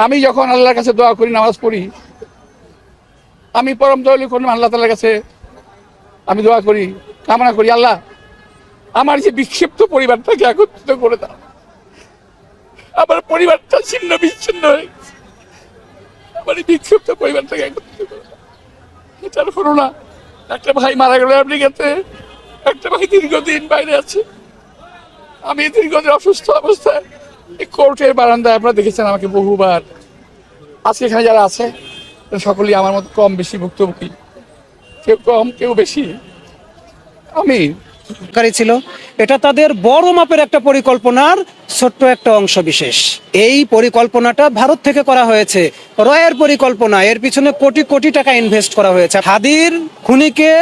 আমি যখন আল্লাহর কাছে দোয়া করি, নামাজ পড়ি, আমি পরম দয়ালু কোন আল্লাহ তাআলার কাছে আমি দোয়া করি, কামনা করি, আল্লাহ আমার যে বিক্ষিপ্ত পরিবারটাকে একত্রিত করে দাও। আমার পরিবারটা ছিন্ন বিচ্ছিন্ন হয়ে গেছে, আমার এই বিক্ষিপ্ত পরিবারটাকে একত্রিত করে দাও। এটার হলো না। একটা ভাই মারা গেল আমেরিকাতে, একটা ভাই দীর্ঘদিন বাইরে আছে। আমি দীর্ঘদিন অসুস্থ অবস্থায় এই কোর্টের বারান্দায়, আপনারা দেখেছেন আমাকে বহুবার। আজকে এখানে যারা আছে সকলেই আমার মতো কম বেশি ভুক্তভোগী, কেউ কম কেউ বেশি। আমি ছিল এটা তাদের বড় মাপের একটা পরিকল্পনার ছোট্ট একটা অংশ বিশেষ। এই পরিকল্পনাটা ভারত থেকে করা হয়েছে, রয়ের পরিকল্পনা। এর পিছনে কোটি কোটি টাকা ইনভেস্ট করা হয়েছে। হাদির খুনিকে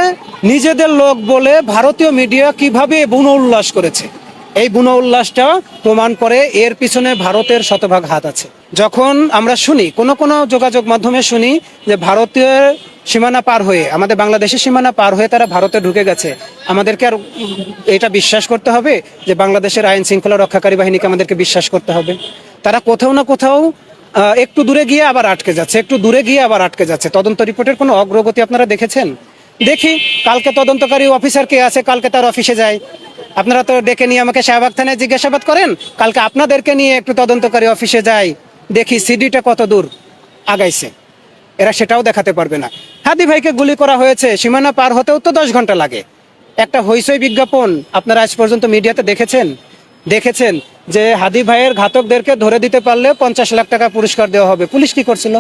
নিজেদের লোক বলে ভারতীয় মিডিয়া কিভাবে বুনো উল্লাস করেছে, এই বুনো উল্লাসটা প্রমাণ করে এর পিছনে ভারতের শতভাগ হাত আছে। যখন আমরা শুনি কোনো কোনো যোগাযোগ মাধ্যমে শুনি যে ভারতীয় সীমানা পার হয়ে, আমাদের বাংলাদেশের সীমানা পার হয়ে তারা ভারতে ঢুকে গেছে, আমাদেরকে আর এটা বিশ্বাস করতে হবে যে বাংলাদেশের আইন শৃঙ্খলা রক্ষাকারী বাহিনীকে আমাদেরকে বিশ্বাস করতে হবে? তারা কোথাও না কোথাও একটু দূরে গিয়ে আবার আটকে যাচ্ছে, একটু দূরে গিয়ে আবার আটকে যাচ্ছে। তদন্ত রিপোর্টের কোনো অগ্রগতি আপনারা দেখেছেন? দেখি কালকে তদন্তকারী অফিসার কে আছে, কালকে তার অফিসে যায়। আপনারা তো ডেকে নিয়ে আমাকে শাহবাগ থানায় জিজ্ঞাসাবাদ করেন, কালকে আপনাদেরকে নিয়ে একটু তদন্তকারী অফিসে যাই, দেখি সিডিটা কত দূর আগাইছে। এরা সেটাও দেখাতে পারবে না। হাদি ভাইকে গুলি করা হয়েছে, সীমানা পার হতেও তো 10 ঘন্টা লাগে। একটা হইচই বিজ্ঞাপন আপনারা আজ পর্যন্ত মিডিয়াতে দেখেছেন যে হাদি ভাইয়ের ঘাতকদেরকে ধরে দিতে পারলে 50 লাখ টাকা পুরস্কার দেওয়া হবে। পুলিশ কি করছিল?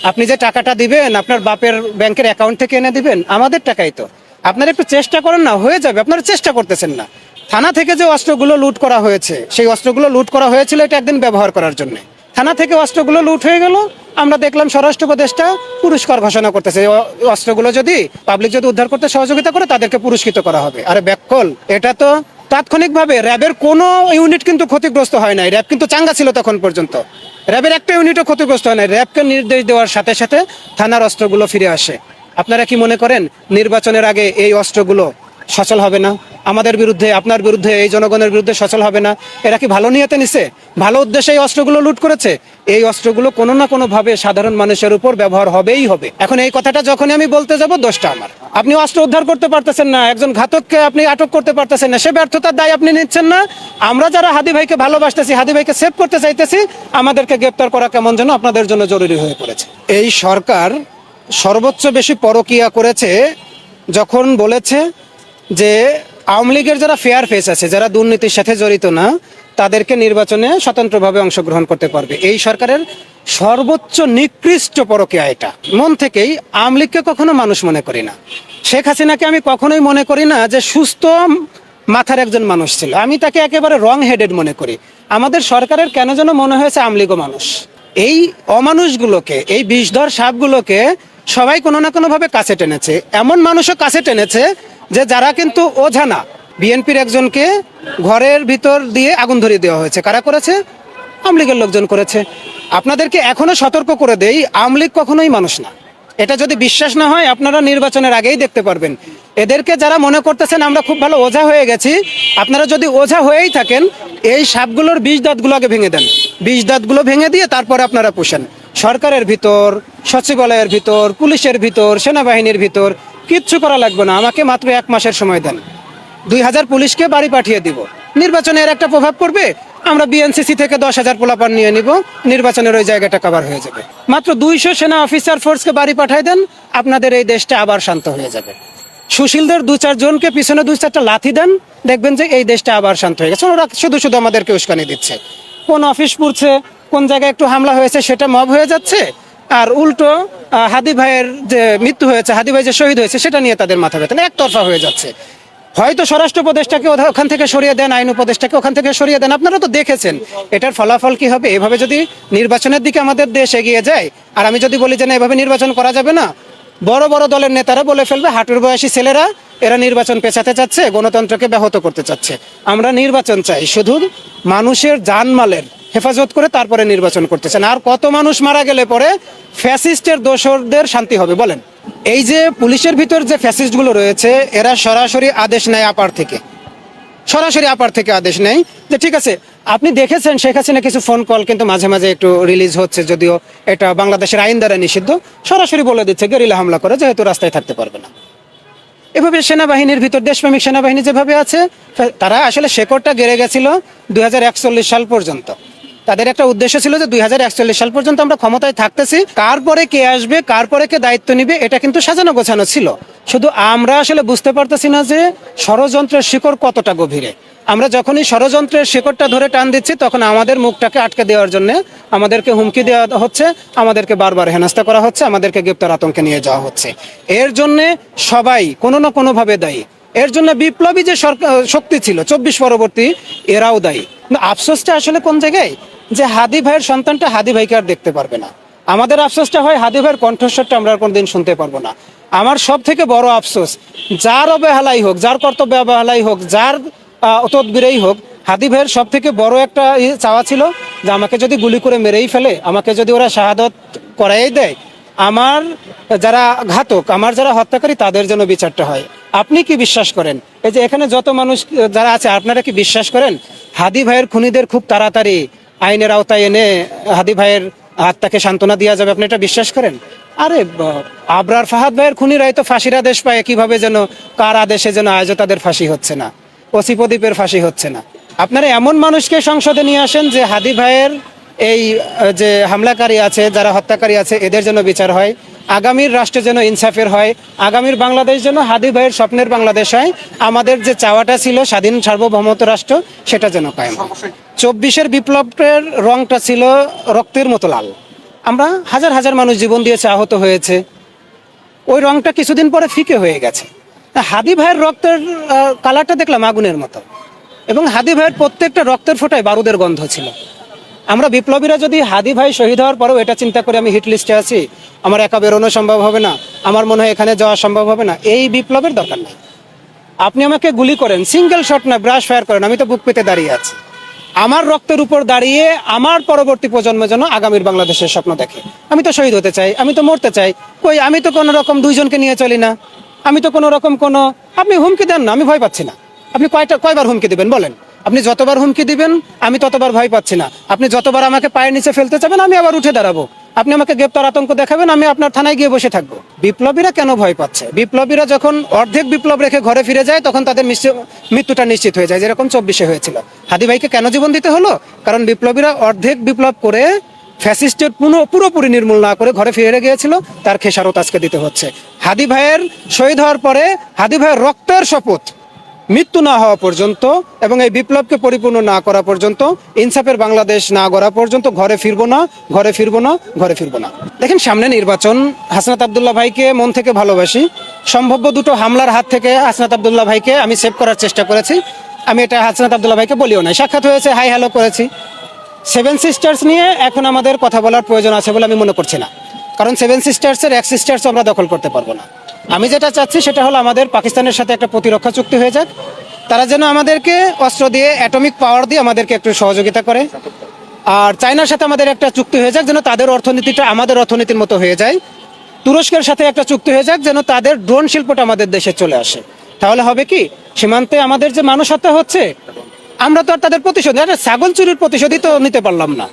আপনি যে টাকাটা দিবেন আপনার বাপের ব্যাংকের অ্যাকাউন্ট থেকে এনে দিবেন, আমাদের টাকাই তো। আপনারা একটু চেষ্টা করেন না, হয়ে যাবে। আপনারা চেষ্টা করতেছেন না। থানা থেকে যে অস্ত্রগুলো লুট করা হয়েছে, সেই অস্ত্রগুলো লুট করা হয়েছিল এটা একদিন ব্যবহার করার জন্য। থানা থেকে অস্ত্রগুলো লুট হয়ে গেল, আমরা দেখলাম স্বরাষ্ট্র উপদেষ্টা পুরস্কার ঘোষণা করতেছে। অস্ত্রগুলো যদি পাবলিক যদি উদ্ধার করতে সহযোগিতা করে তাদেরকে পুরস্কৃত করা হবে। আরে ব্যাককল, এটা তো তাৎক্ষণিকভাবে র্যাবের কোনো ইউনিট কিন্তু ক্ষতিগ্রস্ত হয় নাই। র্যাব কিন্তু চাঙ্গা ছিল তখন পর্যন্ত, র্যাবের একটা ইউনিটও ক্ষতিগ্রস্ত হয় নাই। র্যাবকে নির্দেশ দেওয়ার সাথে সাথে থানার অস্ত্রগুলো ফিরে আসে। আপনারা কি মনে করেন নির্বাচনের আগে এই অস্ত্রগুলো সচল হবে না? আমাদের বিরুদ্ধে, আপনার বিরুদ্ধে, এই জনগণের বিরুদ্ধে সচল হবে না? এরা কি ভালো নিয়তে নিছে? ভালো উদ্দেশ্যে এই অস্ত্রগুলো লুট করেছে? এই অস্ত্রগুলো কোনো না কোনো ভাবে সাধারণ মানুষের উপর ব্যবহার হবেই হবে। এখন এই কথাটা যখনই আমি বলতে যাব, দোষটা আমার। আপনি অস্ত্র উদ্ধার করতে পারতেছেন না, একজন ঘাতককে আপনি আটক করতে পারতেছেন না, সে ব্যর্থতার দায় আপনি নিচ্ছেন না। আমরা যারা হাদি ভাইকে ভালোবাসতেছি, হাদি ভাইকে সেভ করতে চাইতেছি, আমাদেরকে গ্রেপ্তার করা কেমন যেন আপনাদের জন্য জরুরি হয়ে পড়েছে। এই সরকার সর্বোচ্চ বেশি পরকীয়া করেছে যখন বলেছে যে আওয়ামী লীগের যারা ফেয়ার ফেস আছে, যারা দুর্নীতির সাথে জড়িত না, তাদেরকে নির্বাচনে স্বতন্ত্রভাবে অংশগ্রহণ করতে পারবে। এই সরকারের সর্বোচ্চ নিকৃষ্ট পরকীয়া এটা। মন থেকেই আওয়ামী লীগকে কখনো মানুষ মনে করি না। শেখ হাসিনাকে আমি কখনোই মনে করি না যে সুস্থ মাথার একজন মানুষ ছিল। আমি তাকে একেবারে রং হেডেড মনে করি। আমাদের সরকারের কেন যেন মনে হয়েছে আওয়ামী লীগও মানুষ। এই অমানুষগুলোকে, এই বিষধর সাপগুলোকে সবাই কোনো না কোনো ভাবে কাছে টেনেছে। এমন মানুষও কাছে টেনেছে যে যারা কিন্তু ওঝা না। বিএনপির একজনকে ঘরের ভিতর দিয়ে আগুন ধরিয়ে দেওয়া হয়েছে। কারা করেছে? আওয়ামী লীগের লোকজন করেছে। আপনাদেরকে এখনো সতর্ক করে দেই, আওয়ামী লীগ কখনোই মানুষ না। এটা যদি বিশ্বাস না হয় আপনারা নির্বাচনের আগেই দেখতে পারবেন। এদেরকে যারা মনে করতেছেন আমরা খুব ভালো ওঝা হয়ে গেছি, আপনারা যদি ওঝা হয়েই থাকেন, এই সাপগুলোর বিষ দাঁতগুলো আগে ভেঙে দেন। বিষ দাঁতগুলো ভেঙে দিয়ে তারপরে আপনারা পোষেন। সরকারের ভিতর, সচিবালয়ের ভিতর, পুলিশের ভিতর, সেনাবাহিনীর ভিতর কিচ্ছু করা লাগবে না। আমাকে মাত্র 1 মাসের সময় দেন, 2000 পুলিশকে বাড়ি পাঠিয়ে দিব। নির্বাচনের একটা প্রভাব পড়বে, আমরা বিএনসিসি থেকে 10,000 পোলাপান নিয়ে নিব, নির্বাচনের ওই জায়গাটা কভার হয়ে যাবে। মাত্র 200 সেনা অফিসার ফোর্সকে বাড়ি পাঠিয়ে দেন, আপনাদের এই দেশটা আবার শান্ত হয়ে যাবে। সুশীলদের 2-4 জনকে পিছনে 2-4টা লাথি দেন, দেখবেন যে এই দেশটা আবার শান্ত হয়ে গেছে। ওরা শুধু শুধু আমাদেরকে উস্কানি দিচ্ছে। কোন অফিস পুড়ছে, কোন জায়গায় একটু হামলা হয়েছে সেটা মব হয়ে যাচ্ছে, আর উল্টো হাদি ভাইয়ের যে মৃত্যু হয়েছে, হাদি ভাই যে শহীদ হয়েছে সেটা নিয়ে তাদের মাথা ব্যথা, একতরফা হয়ে যাচ্ছে। হয়তো স্বরাষ্ট্র উপদেষ্টাকে ওখান থেকে সরিয়ে দেন, আইন উপদেষ্টাকে ওখান থেকে সরিয়ে দেন। আপনারা তো দেখেছেন এটার ফলাফল কি হবে। এভাবে যদি নির্বাচনের দিকে আমাদের দেশ এগিয়ে যায়, আর আমি যদি বলি যে না এভাবে নির্বাচন করা যাবে না, বড় বড় দলের নেতারা বলে ফেলবে হাঁটুর বয়সী ছেলেরা এরা নির্বাচন পেছাতে চাচ্ছে, গণতন্ত্রকে ব্যাহত করতে চাচ্ছে। আমরা নির্বাচন চাই, শুধু মানুষের জানমালের হেফাজত করে তারপরে নির্বাচন করতে চান। আর কত মানুষ মারা গেলে পরে ফ্যাসিস্টের দোসরদের শান্তি হবে বলেন? এই যে পুলিশের ভিতর যে ফ্যাসিস্টগুলো রয়েছে, এরা সরাসরি আদেশ নেয় আপার থেকে। সরাসরি আপার থেকে আদেশ নেই যে ঠিক আছে আপনি দেখেছেন শেখ হাসিনা কিছু ফোন কল কিন্তু মাঝে মাঝে একটু রিলিজ হচ্ছে, যদিও এটা বাংলাদেশের আইন দ্বারা নিষিদ্ধ, সরাসরি বলে দিচ্ছে গেরিলা হামলা করে যেহেতু রাস্তায় থাকতে পারবে না। এভাবে সেনাবাহিনীর ভিতর দেশপ্রেমিক সেনাবাহিনী যেভাবে আছে, তারা আসলে শেকড়টা গেড়ে গেছিল 2041 সাল পর্যন্ত। তাদের একটা উদ্দেশ্য ছিল যে 2041 সাল পর্যন্ত আমরা ক্ষমতায় থাকতেছি, কার পরে কে আসবে, কার পরে কে দায়িত্ব নিবে, এটা কিন্তু সাজানো গোছানো ছিল। শুধু আমরা আসলে বুঝতে পারতেছি না যে ষড়যন্ত্রের শিকড় কতটা গভীরে। আমরা যখনই ষড়যন্ত্রের শিকড়টা ধরে টান দিচ্ছি তখন আমাদের মুখটাকে আটকে দেওয়ার জন্য আমাদেরকে হুমকি দেওয়া হচ্ছে, আমাদেরকে বারবার হেনস্থা করা হচ্ছে, আমাদেরকে গ্রেপ্তার আতঙ্কে নিয়ে যাওয়া হচ্ছে। এর জন্য সবাই কোনো না কোনোভাবে দায়ী। এর জন্য বিপ্লবী যে শক্তি ছিল 24 পরবর্তী, এরাও দায়ী। কিন্তু আফসোসটা আসলে কোন জায়গায়, যে হাদি ভাইয়ের সন্তানটা হাদি ভাইকে আর দেখতে পারবে না। আমাদের আফসোসটা হয় হাদি ভাইয়ের কণ্ঠস্বরটা আমরা আর কোনোদিন শুনতে পারবো না। আমার সব থেকে বড় আফসোস, যার অবহেলাই হোক, যার কর্তব্য অবহেলাই হোক, যার তদবিরেই হোক, হাদি ভাইয়ের সব থেকে বড় একটা চাওয়া ছিল যে আমাকে যদি গুলি করে মেরেই ফেলে, আমাকে যদি ওরা শাহাদত করাই দেয়, আমার যারা ঘাতক, আমার যারা হত্যাকারী, তাদের জন্য বিচারটা হয়। আপনি কি বিশ্বাস করেন, এই যে এখানে যত মানুষ যারা আছে, আপনারা কি বিশ্বাস করেন হাদি ভাইয়ের খুনিদের খুব তাড়াতাড়ি আইনের আওতায় এনে হাদি ভাইয়ের আত্মাকে সান্ত্বনা দেওয়া যাবে? আপনি এটা বিশ্বাস করেন? আরে আবরার ফাহাদ ভাইয়ের খুনিরাই তো ফাঁসির আদেশ পায়, কিভাবে যেন কার আদেশে যেন আজও তাদের ফাঁসি হচ্ছে না, ওসি প্রদীপের ফাঁসি হচ্ছে না। আপনারা এমন মানুষকে সংসদে নিয়ে আসেন যে হাদি ভাইয়ের এই যে হামলাকারী আছে, যারা হত্যাকারী আছে, এদের যেন বিচার হয়, আগামীর রাষ্ট্র যেন ইনসাফের হয়, আগামীর বাংলাদেশ যেন হাদি ভাইয়ের স্বপ্নের বাংলাদেশ হয়, আমাদের যে চাওয়াটা ছিল স্বাধীন সার্বভৌমত্ব রাষ্ট্র, সেটা যেন কায়েম হয়। 24-এর বিপ্লবের রংটা ছিল রক্তের মতো লাল। আমরা হাজার হাজার মানুষ জীবন দিয়েছে, আহত হয়েছে, ওই রংটা কিছুদিন পরে ফিকে হয়ে গেছে। হাদি ভাইয়ের রক্তের কালারটা দেখলাম আগুনের মতো, এবং হাদি ভাইয়ের প্রত্যেকটা রক্তের ফোঁটায় বারুদের গন্ধ ছিল। আমরা বিপ্লবীরা যদি হাদি ভাই শহীদ হওয়ার পরেও এটা চিন্তা করে আমি হিট লিস্টে আছি, আমার একা বেরোনো সম্ভব হবে না, আমার মনে হয় এখানে যাওয়া সম্ভব হবে না, এই বিপ্লবের দরকার নেই। আপনি আমাকে গুলি করেন, সিঙ্গেল শট না, ব্রাশ ফায়ার করেন, আমি তো বুক পেতে দাঁড়িয়ে আছি। আমার রক্তের উপর দাঁড়িয়ে আমার পরবর্তী প্রজন্ম যেন আগামীর বাংলাদেশের স্বপ্ন দেখে। আমি তো শহীদ হতে চাই, আমি তো মরতে চাই, কই আমি তো কোনো রকম দুইজনকে নিয়ে চলি না, আমি তো কোনো রকম কোনো, আপনি হুমকি দেন না, আমি ভয় পাচ্ছি না। আপনি কয়বার হুমকি দিবেন বলেন? আপনি যতবার হুমকি দিবেন আমি ততবার ভয় পাচ্ছি না। আপনি যতবার আমাকে পায়ের নিচে ফেলতে চাবেন আমি আবার উঠে দাঁড়াবো। আপনি আমাকে গ্রেপ্তার আতঙ্ক দেখাবেন, আমি আপনার থানায় গিয়ে বসে থাকবো। বিপ্লবীরা কেন ভয় পাচ্ছে? বিপ্লবীরা যখন অর্ধেক বিপ্লব রেখে ঘরে ফিরে যায় তখন তাদের মৃত্যুটা নিশ্চিত হয়ে যায়, যেরকম 24-এ হয়েছিল। হাদি ভাইকে কেন জীবন দিতে হলো? কারণ বিপ্লবীরা অর্ধেক বিপ্লব করে ফ্যাসিস্টের পুরোপুরি নির্মূল না করে ঘরে ফিরে গিয়েছিল, তার খেসারত আজকে দিতে হচ্ছে। হাদি ভাইয়ের শহীদ হওয়ার পরে হাদি ভাইয়ের রক্তের শপথ, মৃত্যু না হওয়া পর্যন্ত এবং এই বিপ্লবকে পরিপূর্ণ না করা পর্যন্ত, ইনসাফের বাংলাদেশ না গড়া পর্যন্ত ঘরে ফিরবো না, ঘরে ফিরবো না, ঘরে ফিরবো না। দেখেন সামনে নির্বাচন, হাসনাত আব্দুল্লাহ ভাইকে মন থেকে ভালোবাসি। সম্ভাব্য দুটো হামলার হাত থেকে হাসনাত আব্দুল্লাহ ভাইকে আমি সেভ করার চেষ্টা করেছি। আমি এটা হাসনাত আব্দুল্লাহ ভাইকে বলিও নাই, সাক্ষাৎ হয়েছে, হাই হ্যালো করেছি। সেভেন সিস্টার্স নিয়ে এখন আমাদের কথা বলার প্রয়োজন আছে বলে আমি মনে করছি না, কারণ সেভেন সিস্টার্সের এক সিস্টার্স আমরা দখল করতে পারবো না। আমি যেটা চাচ্ছি সেটা হলো আমাদের পাকিস্তানের সাথে একটা প্রতিরক্ষা চুক্তি হয়ে যাক, তারা যেন আমাদেরকে অস্ত্র দিয়ে, অ্যাটমিক পাওয়ার দিয়ে আমাদেরকে একটু সহযোগিতা করে। আর চায়নার সাথে আমাদের একটা চুক্তি হয়ে যাক যেন তাদের অর্থনীতিটা আমাদের অর্থনীতির মতো হয়ে যায়। তুরস্কের সাথে একটা চুক্তি হয়ে যাক যেন তাদের ড্রোন শিল্পটা আমাদের দেশে চলে আসে। তাহলে হবে কি, সীমান্তে আমাদের যে মানুষ হত্যা হচ্ছে, আমরা তো আর তাদের প্রতিশোধ, ছাগল চুরির প্রতিশোধই তো নিতে পারলাম না।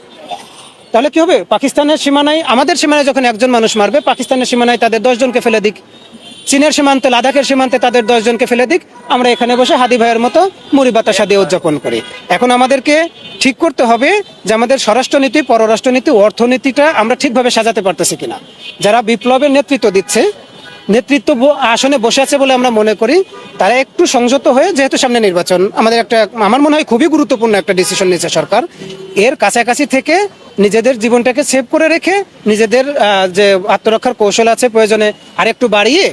তাহলে কি হবে, পাকিস্তানের সীমানায়, আমাদের সীমানায় যখন একজন মানুষ মারবে, পাকিস্তানের সীমানায় তাদের 10 জনকে ফেলে দিক, চীনের সীমান্তে, লাদাখের সীমান্তে তাদের 10 জনকে ফেলে দিক, আমরা এখানে বসে হাদি ভাইয়ের মতো মুড়ি বাতাসা দিয়ে উদযাপন করি। এখন আমাদেরকে ঠিক করতে হবে যে আমাদের স্বরাষ্ট্রনীতি, পররাষ্ট্রনীতি, অর্থনীতিটা আমরা ঠিকভাবে সাজাতে পারতেছি কিনা। যারা বিপ্লবের নেতৃত্ব দিচ্ছে, নেতৃত্ব আসনে বসে আছে বলে আমরা মনে করি, তারা একটু সংযত হয়ে, যেহেতু সামনে নির্বাচন, আমাদের একটা, আমার মনে হয় খুবই গুরুত্বপূর্ণ একটা ডিসিশন নিয়েছে সরকার, এর কাছাকাছি থেকে নিজেদের জীবনটাকে সেভ করে রেখে নিজেদের যে আত্মরক্ষার কৌশল আছে প্রয়োজনে আরেকটু বাড়িয়ে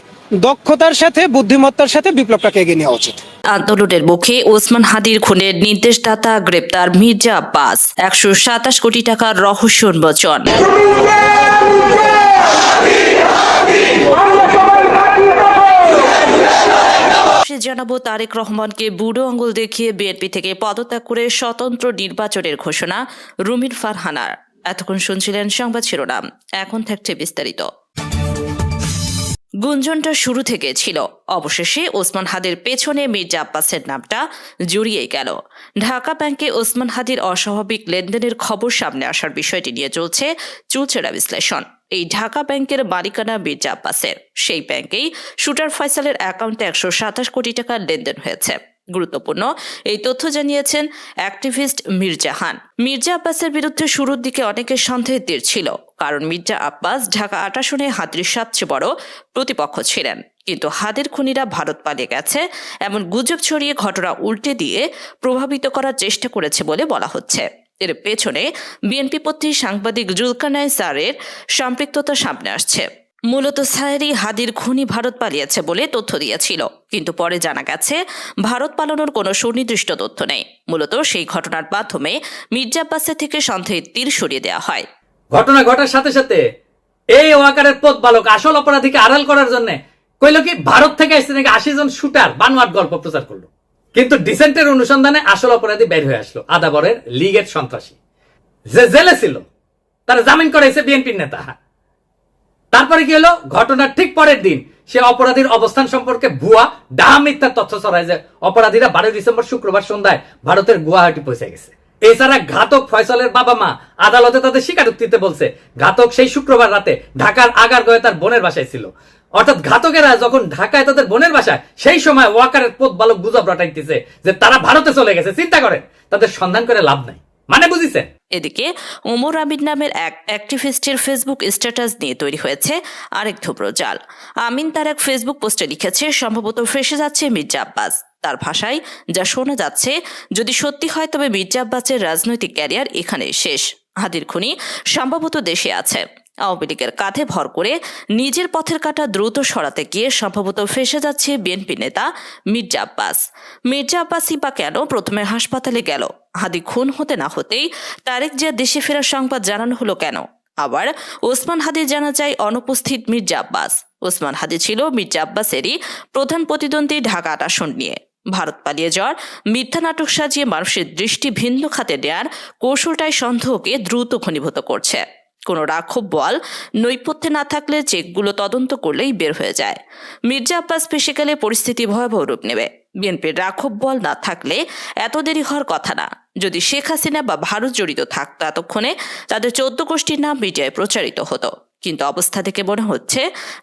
দক্ষতার সাথে, বুদ্ধিমত্তার সাথে বিপ্লবটাকে এগিয়ে নেওয়া উচিত। আন্দোলনের মুখে ওসমান হাদির খুনের নির্দেশদাতা গ্রেপ্তার মির্জা আব্বাস, 127 কোটি টাকার রহস্য উন্মোচন। জানাবো তারেক রহমানকে বুড়ো আঙুল দেখিয়ে বিএনপি থেকে পদত্যাগ করে স্বতন্ত্র নির্বাচনের ঘোষণা রুমিন ফারহানার। এতক্ষণ শুনছিলেন সংবাদ শিরোনাম, এখন থাকছে বিস্তারিত। গুঞ্জনটা শুরু থেকে ছিল, অবশেষে ওসমান হাদির পেছনে মির্জা আব্বাসের নামটা জড়িয়ে গেল। ঢাকা ব্যাংকে ওসমান হাদির অস্বাভাবিক লেনদেনের খবর সামনে আসার বিষয়টি নিয়ে চলছে চুলচেরা বিশ্লেষণ। এই ঢাকা ব্যাংকের মালিকানা মির্জা আব্বাসের, সেই ব্যাংকেই শুটার ফয়সালের অ্যাকাউন্টে 127 কোটি টাকার লেনদেন হয়েছে। গুরুত্বপূর্ণ এই তথ্য জানিয়েছেন অ্যাক্টিভিস্ট মির্জাহান। মির্জা আব্বাসের বিরুদ্ধে শুরুর দিকে অনেকের সন্দেহের তীর ছিল, কারণ মির্জা আব্বাস ঢাকা 8 আসনে হাদির সবচেয়ে বড় প্রতিপক্ষ ছিলেন। কিন্তু হাদির খুনিরা ভারত পালিয়ে গেছে এমন গুজব ছড়িয়ে ঘটনা উল্টে দিয়ে প্রভাবিত করার চেষ্টা করেছে বলে বলা হচ্ছে। এর পেছনে বিএনপিপন্থী সাংবাদিক জুলকারনাইন স্যারের সম্পৃক্ততা সামনে আসছে। মূলত স্যারই হাদির খুনি ভারত পালিয়েছে বলে তথ্য দিয়েছিল, কিন্তু পরে জানা গেছে ভারত পালানোর কোনো সুনির্দিষ্ট তথ্য নেই। মূলত সেই ঘটনার মাধ্যমে মির্জা আব্বাসের থেকে সন্দেহের তীর সরিয়ে দেওয়া হয়। ঘটনা ঘটার সাথে সাথে এই ওয়াকারের পথ বালক আসল অপরাধীকে আড়াল করার জন্য কইল কি ভারত থেকে আসছে নাকি 80 জন শুটার বানোয়াট গল্প প্রচার করলো। কিন্তু ডিসেন্টের অনুসন্ধানে আসল অপরাধী বের হয়ে আসলো, আদাবরের লীগের সন্ত্রাসী যে জেলে ছিল, তারা জামিন করেছে বিএনপির নেতা। তারপরে কি হলো, ঘটনার ঠিক পরের দিন সে অপরাধীর অবস্থান সম্পর্কে ভুয়া ডাহা মিথ্যার তথ্য ছড়ায় যে অপরাধীরা 12 ডিসেম্বর শুক্রবার সন্ধ্যায় ভারতের গুয়াহাটি পৌঁছে গেছে। এছাড়া ঘাতক ফয়সালের বাবা মা আদালতে তাদের স্বীকারোক্তিতে বলছে ঘাতক সেই শুক্রবার রাতে ঢাকার আগারগাঁওয়ে তার বোনের বাসায় ছিল। অর্থাৎ ঘাতকেরা যখন ঢাকায় তাদের বোনের বাসায়, সেই সময় ওয়াকারের পথ বালক গুজব রটাইতেছে যে তারা ভারতে চলে গেছে। চিন্তা করেন, তাদের সন্ধান করে লাভ নাই, মানে বুঝিছেন। এদিকে ওমর আমিন নামের এক অ্যাক্টিভিস্টের ফেসবুক স্ট্যাটাস নিয়ে তৈরি হয়েছে আরেক ধূম্রজাল। আমিন তার এক ফেসবুক পোস্টে লিখেছে, সম্ভবত ফেসে যাচ্ছে মির্জা আব্বাস। তার ভাষায় যা শোনা যাচ্ছে, যদি সত্যি হয় তবে মির্জা আব্বাসের রাজনৈতিক ক্যারিয়ার এখানেই শেষ। হাদির খুনি সম্ভবত দেশে আছে। আওয়ামী লীগের কাঁধে ভর করে নিজের পথের কাঁটা দ্রুত সরাতে গিয়ে সম্ভবত ফেসে যাচ্ছে বিএনপি নেতা মির্জা আব্বাস। মির্জা আব্বাসই বা কেন প্রথমে হাসপাতালে গেল? হাদি খুন হতে না হতেই তারেক জিয়া দেশে ফেরার সংবাদ জানানো হলো কেন? আবার ওসমান হাদি জানা যায় অনুপস্থিত মির্জা আব্বাস। ওসমান হাদি ছিল মির্জা আব্বাসেরই প্রধান প্রতিদ্বন্দ্বী ঢাকা 8 আসন নিয়ে। ভারত পালিয়ে যাওয়ার মিথ্যা নাটক সাজিয়ে মানুষের দৃষ্টি ভিন্ন খাতে নেয়ার কৌশলটাই সন্দেহকে দ্রুত ঘনীভূত করছে। কোনো রাঘব বল নৈপথ্যে না থাকলে চেকগুলো তদন্ত করলেই বের হয়ে যায়। মির্জা আব্বাস ফেসে গেলে পরিস্থিতি ভয়াবহ রূপ নেবে। বিএনপির রাঘব বল না থাকলে এত দেরি হওয়ার কথা না। যদি শেখ হাসিনা বা ভারত জড়িত থাকতো, এতক্ষণে তাদের 14 গোষ্ঠীর নাম মিডিয়ায় প্রচারিত হতো। কিন্তু অবস্থা থেকে মনে হচ্ছে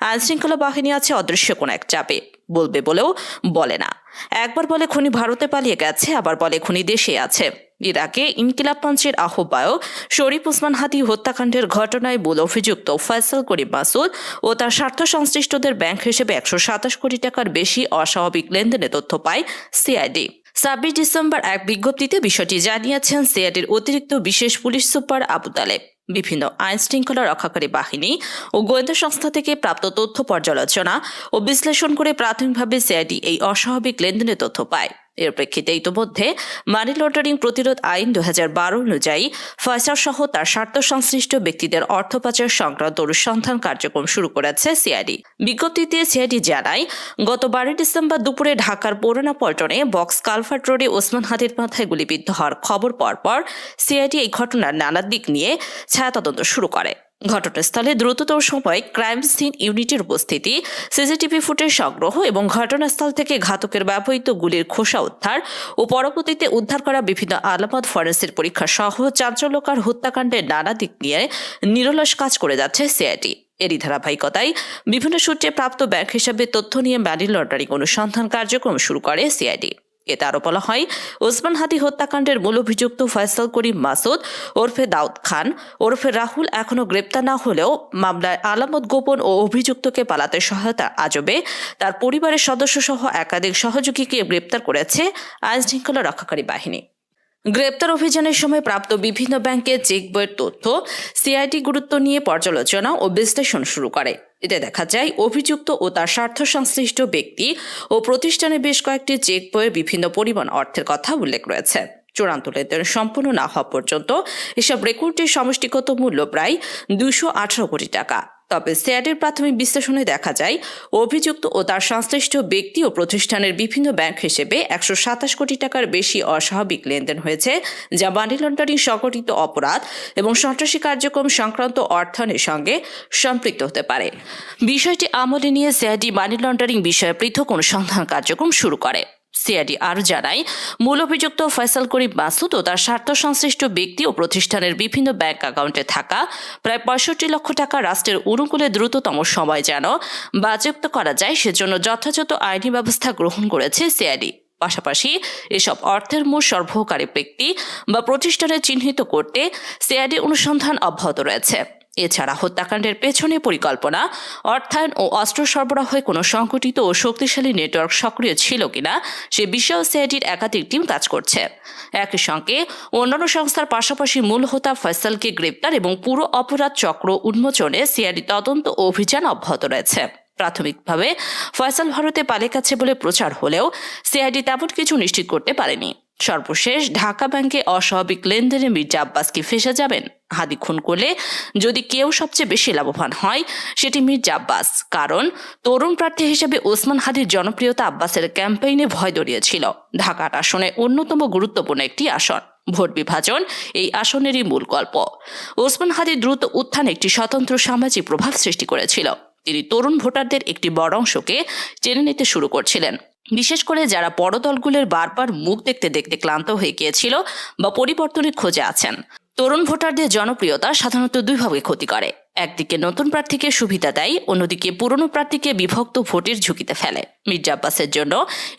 আইনশৃঙ্খলা বাহিনী আছে অদৃশ্য কোন এক চাপে, বলবে বলেও বলে না। একবার বলে খুনি ভারতে পালিয়ে গেছে, আবার বলে খুনি দেশে আছে। ইরাকে ইনকিলাব মঞ্চের আহ্বায়ক শরীফ ওসমান হাদি হত্যাকাণ্ডের ঘটনায় মূল অভিযুক্ত ফয়সাল করিম মাসুদ ও তার স্বার্থ সংশ্লিষ্টদের ব্যাংক হিসেবে 127 কোটি টাকার বেশি অস্বাভাবিক লেনদেনের তথ্য পায় সিআইডি। 26 ডিসেম্বর এক বিজ্ঞপ্তিতে বিষয়টি জানিয়েছেন সিআইডির অতিরিক্ত বিশেষ পুলিশ সুপার আবু তালেব। বিভিন্ন আইন শৃঙ্খলা রক্ষাকারী বাহিনী ও গোয়েন্দা সংস্থা থেকে প্রাপ্ত তথ্য পর্যালোচনা ও বিশ্লেষণ করে প্রাথমিকভাবে সিআইডি এই অস্বাভাবিক লেনদেনের তথ্য পায়। এর প্রেক্ষিতে ইতিমধ্যে মানি লন্ডারিং প্রতিরোধ আইন 2012 অনুযায়ী ফয়সাল সহ তার স্বার্থ সংশ্লিষ্ট ব্যক্তিদের অর্থ পাচার সংক্রান্ত অনুসন্ধান কার্যক্রম শুরু করেছে সিআইডি। বিজ্ঞপ্তিতে সিআইডি জানায়, গত 12 ডিসেম্বর দুপুরে ঢাকার পুরানা পল্টনে বক্স কালভার্ট রোডে ওসমান হাদির মাথায় গুলিবিদ্ধ হওয়ার খবর পরপর সিআইডি এই ঘটনার নানা দিক নিয়ে ছায়া তদন্ত শুরু করে। ঘটনাস্থলে দ্রুততর সময় ক্রাইম সিন ইউনিটের উপস্থিতি, সিসিটিভি ফুটেজ সংগ্রহ এবং ঘটনাস্থল থেকে ঘাতকের ব্যবহৃত গুলির খোসা উদ্ধার ও পরবর্তীতে উদ্ধার করা বিভিন্ন আলামত ফরেন্সিক পরীক্ষা সহ চাঞ্চল্যকর হত্যাকাণ্ডের নানা দিক নিয়ে নিরলস কাজ করে যাচ্ছে সিআইডি। এরই ধারাবাহিকতায় বিভিন্ন সূত্রে প্রাপ্ত ব্যাংক হিসাবে তথ্য নিয়ে মানি লন্ডারিং অনুসন্ধান কার্যক্রম শুরু করে সিআইডি। এতে আরো বলা হয়, ওসমান হাদি হত্যাকাণ্ডের মূল অভিযুক্ত ফয়সাল করিম মাসুদ ওরফে দাউদ খান ওরফে রাহুল এখনো গ্রেপ্তার না হলেও মামলায় আলামত গোপন ও অভিযুক্তকে পালাতে সহায়তা আজবে তার পরিবারের সদস্য সহ একাধিক সহযোগীকে গ্রেপ্তার করেছে আইন শৃঙ্খলা রক্ষাকারী বাহিনী। গ্রেপ্তার অভিযানের সময় প্রাপ্ত বিভিন্ন ব্যাংকের চেক বইয়ের তথ্য সিআইডি গুরুত্ব নিয়ে পর্যালোচনা ও বিশ্লেষণ শুরু করে। এতে দেখা যায়, অভিযুক্ত ও তার স্বার্থ সংশ্লিষ্ট ব্যক্তি ও প্রতিষ্ঠানে বেশ কয়েকটি চেক বইয়ের বিভিন্ন পরিমাণ অর্থের কথা উল্লেখ রয়েছে। চূড়ান্ত লেনদেন সম্পূর্ণ না হওয়া পর্যন্ত এসব রেকর্ডটির সমষ্টিগত মূল্য প্রায় 218 কোটি টাকা। তবে সিআইডির প্রাথমিক বিশ্লেষণে দেখা যায় অভিযুক্ত ও তার সংশ্লিষ্ট ব্যক্তি ও প্রতিষ্ঠানের বিভিন্ন ব্যাংক হিসেবে 127 কোটি টাকার বেশি অস্বাভাবিক লেনদেন হয়েছে, যা মানি লন্ডারিং, সংগঠিত অপরাধ এবং সন্ত্রাসী কার্যক্রম সংক্রান্ত অর্থায়নের সঙ্গে সম্পৃক্ত হতে পারে। বিষয়টি আমলে নিয়ে সিআইডি মানি লন্ডারিং বিষয়ে পৃথক অনুসন্ধান কার্যক্রম শুরু করে। সিআইডি আরও জানায়, মূল অভিযুক্ত ফয়সাল করিম মাসুদ ও তার স্বার্থ সংশ্লিষ্ট ব্যক্তি ও প্রতিষ্ঠানের বিভিন্ন ব্যাংক অ্যাকাউন্টে থাকা প্রায় 65 লক্ষ টাকা রাষ্ট্রের অনুকূলে দ্রুততম সময় যেন বাজেয়াপ্ত করা যায় সেজন্য যথাযথ আইনি ব্যবস্থা গ্রহণ করেছে সিআইডি। পাশাপাশি এসব অর্থের মূল সরবরাহকারী ব্যক্তি বা প্রতিষ্ঠানে চিহ্নিত করতে সিআইডি অনুসন্ধান অব্যাহত রয়েছে। এছাড়া হত্যাকাণ্ডের পেছনে পরিকল্পনা, অর্থায়ন ও অস্ত্র সরবরাহে কোনো সংগঠিত ও শক্তিশালী নেটওয়ার্ক সক্রিয় ছিল কিনা সে বিষয়েও সিআইডির একাধিক টিম কাজ করছে। একই সঙ্গে অন্যান্য সংস্থার পাশাপাশি মূল হোতা ফয়সালকে গ্রেপ্তার এবং পুরো অপরাধ চক্র উন্মোচনে সিআইডি তদন্ত ও অভিযান অব্যাহত রয়েছে। প্রাথমিকভাবে ফয়সাল ভারতে পালিয়ে গেছে বলে প্রচার হলেও সিআইডি তেমন কিছু নিশ্চিত করতে পারেনি। সর্বশেষ ঢাকা ব্যাংকে অস্বাভাবিক লেনদেনে মির্জা আব্বাস কি ফেঁসে যাবেন? হাদি খুন করলে যদি কেউ সবচেয়ে বেশি লাভবান হয় সেটি মির্জা আব্বাস, কারণ তরুণ প্রার্থী হিসেবে ওসমান হাদির জনপ্রিয়তা আব্বাসের ক্যাম্পেইনে ভয় দড়িয়েছিল। ঢাকা আসনে অন্যতম গুরুত্বপূর্ণ একটি আসন, ভোট বিভাজন এই আসনেরই মূল গল্প। ওসমান হাদির দ্রুত উত্থান একটি স্বতন্ত্র সামাজিক প্রভাব সৃষ্টি করেছিল। তিনি তরুণ ভোটারদের একটি বড় অংশকে টেনে নিতে শুরু করছিলেন, বিশেষ করে যারা বড় দলগুলোর বারবার মুখ দেখতে দেখতে ক্লান্ত হয়ে গিয়েছিল বা পরিবর্তনের খোঁজে আছেন। তরুণ ভোটারদের জনপ্রিয়তা সাধারণত দুইভাবে ক্ষতি করে। একদিকে নতুন প্রার্থীকে সুবিধা দেয়, অন্যদিকে পুরনো প্রার্থীকে বিভক্ত ভোটের ঝুঁকিতে ফেলে। মির্জা আব্বাসের জন্য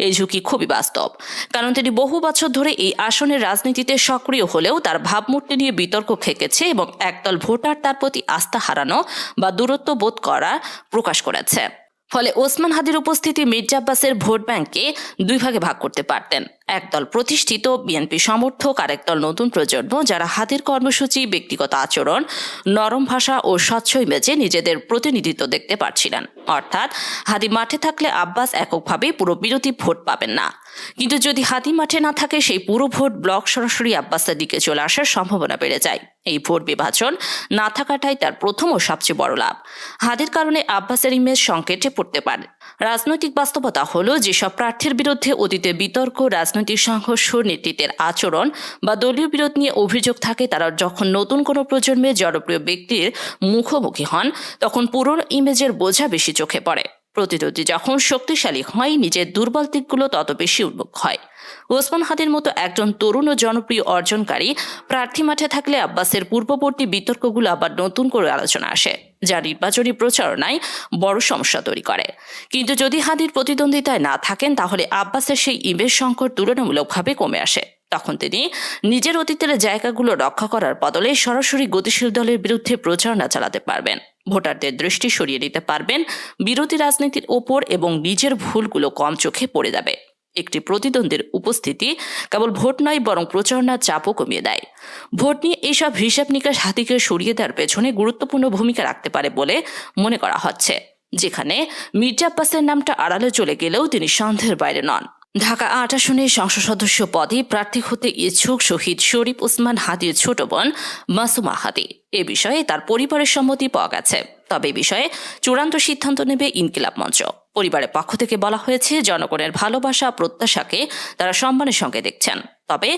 এই ঝুঁকি খুবই বাস্তব, কারণ তিনি বহু বছর ধরে এই আসনের রাজনীতিতে সক্রিয় হলেও তার ভাবমূর্তি নিয়ে বিতর্ক খেকেছে এবং একদল ভোটার তার প্রতি আস্থা হারানো বা দূরত্ব বোধ করা প্রকাশ করেছে। ফলে ওসমান হাদির উপস্থিতি মির্জা আব্বাসের ভোট ব্যাংককে দুই ভাগে ভাগ করতে পারতেন। একদল প্রতিষ্ঠিত বিএনপি সমর্থক আর একদল নতুন প্রজন্ম, যারা হাদির কর্মসূচি, ব্যক্তিগত আচরণ, নরম ভাষা ও স্বচ্ছ ইমেজে নিজেদের প্রতিনিধিত্ব দেখতে পারছিলেন। অর্থাৎ হাদি মাঠে থাকলে আব্বাস এককভাবে পুরো বিরোধী ভোট পাবেন না, কিন্তু যদি হাদি মাঠে না থাকে সেই পুরো ভোট ব্লক সরাসরি আব্বাসের দিকে চলে আসার সম্ভাবনা বেড়ে যায়। এই ভোট বিভাজন না থাকাটাই তার প্রথম ও সবচেয়ে বড় লাভ। হাদির কারণে আব্বাসের ইমেজ সংকটে পড়তে পারে। রাজনৈতিক বাস্তবতা হলো, যেসব প্রার্থীর বিরুদ্ধে অতীতে বিতর্ক, রাজনৈতিক সংঘর্ষ, নেতৃত্বের আচরণ বা দলীয় বিরোধ নিয়ে অভিযোগ থাকে, তারা যখন নতুন কোনো প্রজন্মের জনপ্রিয় ব্যক্তির মুখোমুখি হন তখন পুরনো ইমেজের বোঝা বেশি চোখে পড়ে। প্রতিদ্বন্দ্বী যখন শক্তিশালী হয়, নিজের দুর্বল দিকগুলো তত বেশি উন্মুখ হয়। ওসমান হাদির মতো একজন তরুণ ও জনপ্রিয় অর্জনকারী প্রার্থী মাঠে থাকলে আব্বাসের পূর্ববর্তী বিতর্কগুলো আবার নতুন করে আলোচনা আসে, যা নির্বাচনী প্রচারণায় বড় সমস্যা তৈরি করে। কিন্তু যদি হাদির প্রতিদ্বন্দ্বিতায় না থাকেন, তাহলে আব্বাসের সেই ইমেজ সংকট তুলনামূলকভাবে কমে আসে। তখন তিনি নিজের অতীতের জায়গাগুলো রক্ষা করার বদলে সরাসরি গতিশীল দলের বিরুদ্ধে প্রচারণা চালাতে পারবেন, ভোটারদের দৃষ্টি সরিয়ে নিতে পারবেন বিরোধী রাজনীতির ওপর এবং নিজের ভুলগুলো কম চোখে পড়ে যাবে। একটি প্রতিদ্বন্দ্বীর উপস্থিতি কেবল ভোট নয়, বরং প্রচারণার চাপও কমিয়ে দেয়। ভোট নিয়ে এইসব হিসাব নিকাশ হাদিকে সরিয়ে দেওয়ার পেছনে গুরুত্বপূর্ণ ভূমিকা রাখতে পারে বলে মনে করা হচ্ছে, যেখানে মির্জা আব্বাসের নামটা আড়ালে চলে গেলেও তিনি সন্দেহের বাইরে নন। ঢাকা ৮ আসনে সংসদ সদস্য পদে প্রার্থী হতে ইচ্ছুক শহীদ শরীফ ওসমান হাদির ছোট বোন মাসুমা হাদি। এ বিষয়ে তার পরিবারের সম্মতি পাওয়া গেছে, তবে এ বিষয়ে চূড়ান্ত সিদ্ধান্ত নেবে ইনকিলাব মঞ্চ। পরিবারের পক্ষ থেকে বলা হয়েছে, জনগণের ভালোবাসা, প্রত্যাশাকে তারা সম্মানের সঙ্গে দেখছেন, তবে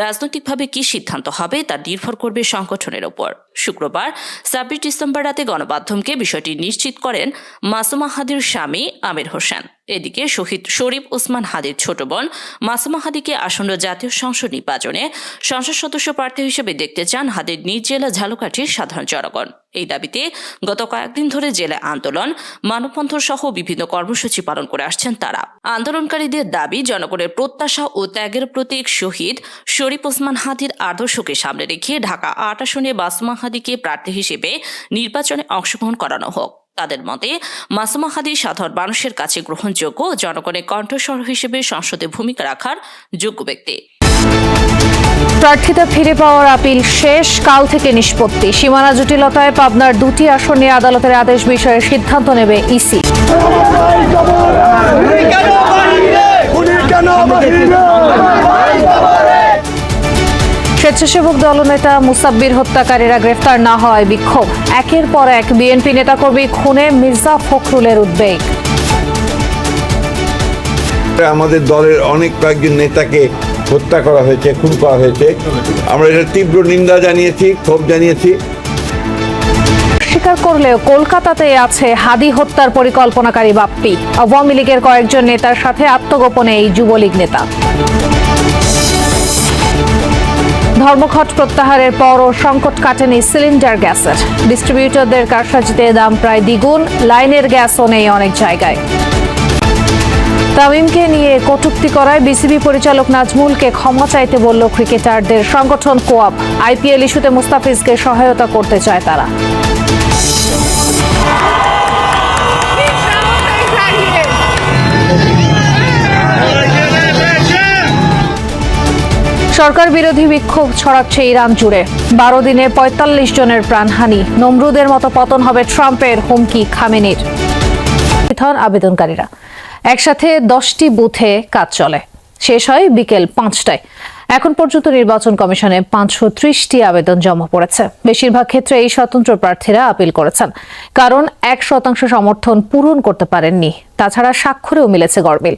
রাজনৈতিকভাবে কি সিদ্ধান্ত হবে তা নির্ভর করবে সংগঠনের উপর। শুক্রবার ২৬ ডিসেম্বর রাতে গণমাধ্যমকে বিষয়টি নিশ্চিত করেন মাসুমা হাদির স্বামী আমির হোসেন। এদিকে শহীদ শরীফ ওসমান হাদির ছোট বোন মাসুমা হাদিকে আসন্ন জাতীয় সংসদ নির্বাচনে সংসদ সদস্য প্রার্থী হিসেবে দেখতে চান হাদির নিজ জেলা ঝালকাঠির সাধারণ জনগণ। এই দাবিতে গত কয়েকদিন ধরে জেলা আন্দোলন, মানববন্ধন সহ বিভিন্ন কর্মসূচি পালন করে আসছেন তারা। আন্দোলনকারীদের দাবি, জনগণের প্রত্যাশা ও ত্যাগের প্রতীক শহীদ শরীফ ওসমান হাদির আদর্শকে সামনে রেখে ঢাকা ৮ আসনে মাসুমা হাদিকে প্রার্থী হিসেবে নির্বাচনে অংশগ্রহণ করানো হোক। তাদের মতে, মাসুমা হাদি সাধারণ মানুষের কাছে গ্রহণযোগ্য, জনগণের কণ্ঠস্বর হিসেবে সংসদে ভূমিকা রাখার যোগ্য ব্যক্তি। প্রার্থিতা ফিরে পাওয়ার আপিল শেষ, কাল থেকে নিষ্পত্তি। সীমানা জটিলতায় পাবনার 2টি আসন নিয়ে আদালতের আদেশ বিষয়ে সিদ্ধান্ত নেবে ইসি। স্বেচ্ছাসেবক দলনেতা মুসাব্বির হত্যাকারীরা গ্রেফতার না হওয়ায় বিক্ষোভ। একের পর এক বিএনপি নেতাকর্মী খুনে মির্জা ফখরুলের উদ্বেগ। আমাদের দলের অনেক কয়েকজন নেতাকে হত্যা করা হয়েছে, খুন করা হয়েছে। আমরা এটা তীব্র নিন্দা জানিয়েছি, ক্ষোভ জানিয়েছি। স্বীকার করলেও কলকাতাতে আছে হাদি হত্যার পরিকল্পনাকারী বাপ্পি। আওয়ামী লীগের কয়েকজন নেতার সাথে আত্মগোপনে এই যুবলীগ নেতা। ধর্মঘট প্রত্যাহারের পরও সংকট কাটেনি সিলিন্ডার গ্যাসের। ডিস্ট্রিবিউটরদের কারসাজিতে দাম প্রায় দ্বিগুণ, লাইনের গ্যাসও নেই অনেক জায়গায়। তামিমকে নিয়ে কটূক্তি করায় বিসিবি পরিচালক নাজমুলকে ক্ষমা চাইতে বলল ক্রিকেটারদের সংগঠন কোয়াব। আইপিএল ইস্যুতে মুস্তাফিজকে সহায়তা করতে চায় তারা। সরকার বিরোধী বিক্ষোভ ছড়াচ্ছে ইরান জুড়ে। 12 দিনে 45 জনের প্রাণহানি। নমরুদের মতো পতন হবে ট্রাম্পের, হুমকি খামেনির। আবেদনকারীরা একসাথে 10টি বুথে কাজ চলে, শেষ হয় বিকেল 5টায়। এখন পর্যন্ত নির্বাচন কমিশনে 530টি আবেদন জমা পড়েছে। বেশিরভাগ ক্ষেত্রে এই স্বতন্ত্র প্রার্থীরা আপিল করেছেন, কারণ 1% সমর্থন পূরণ করতে পারেননি। তাছাড়া স্বাক্ষরেও মিলেছে গরমিল।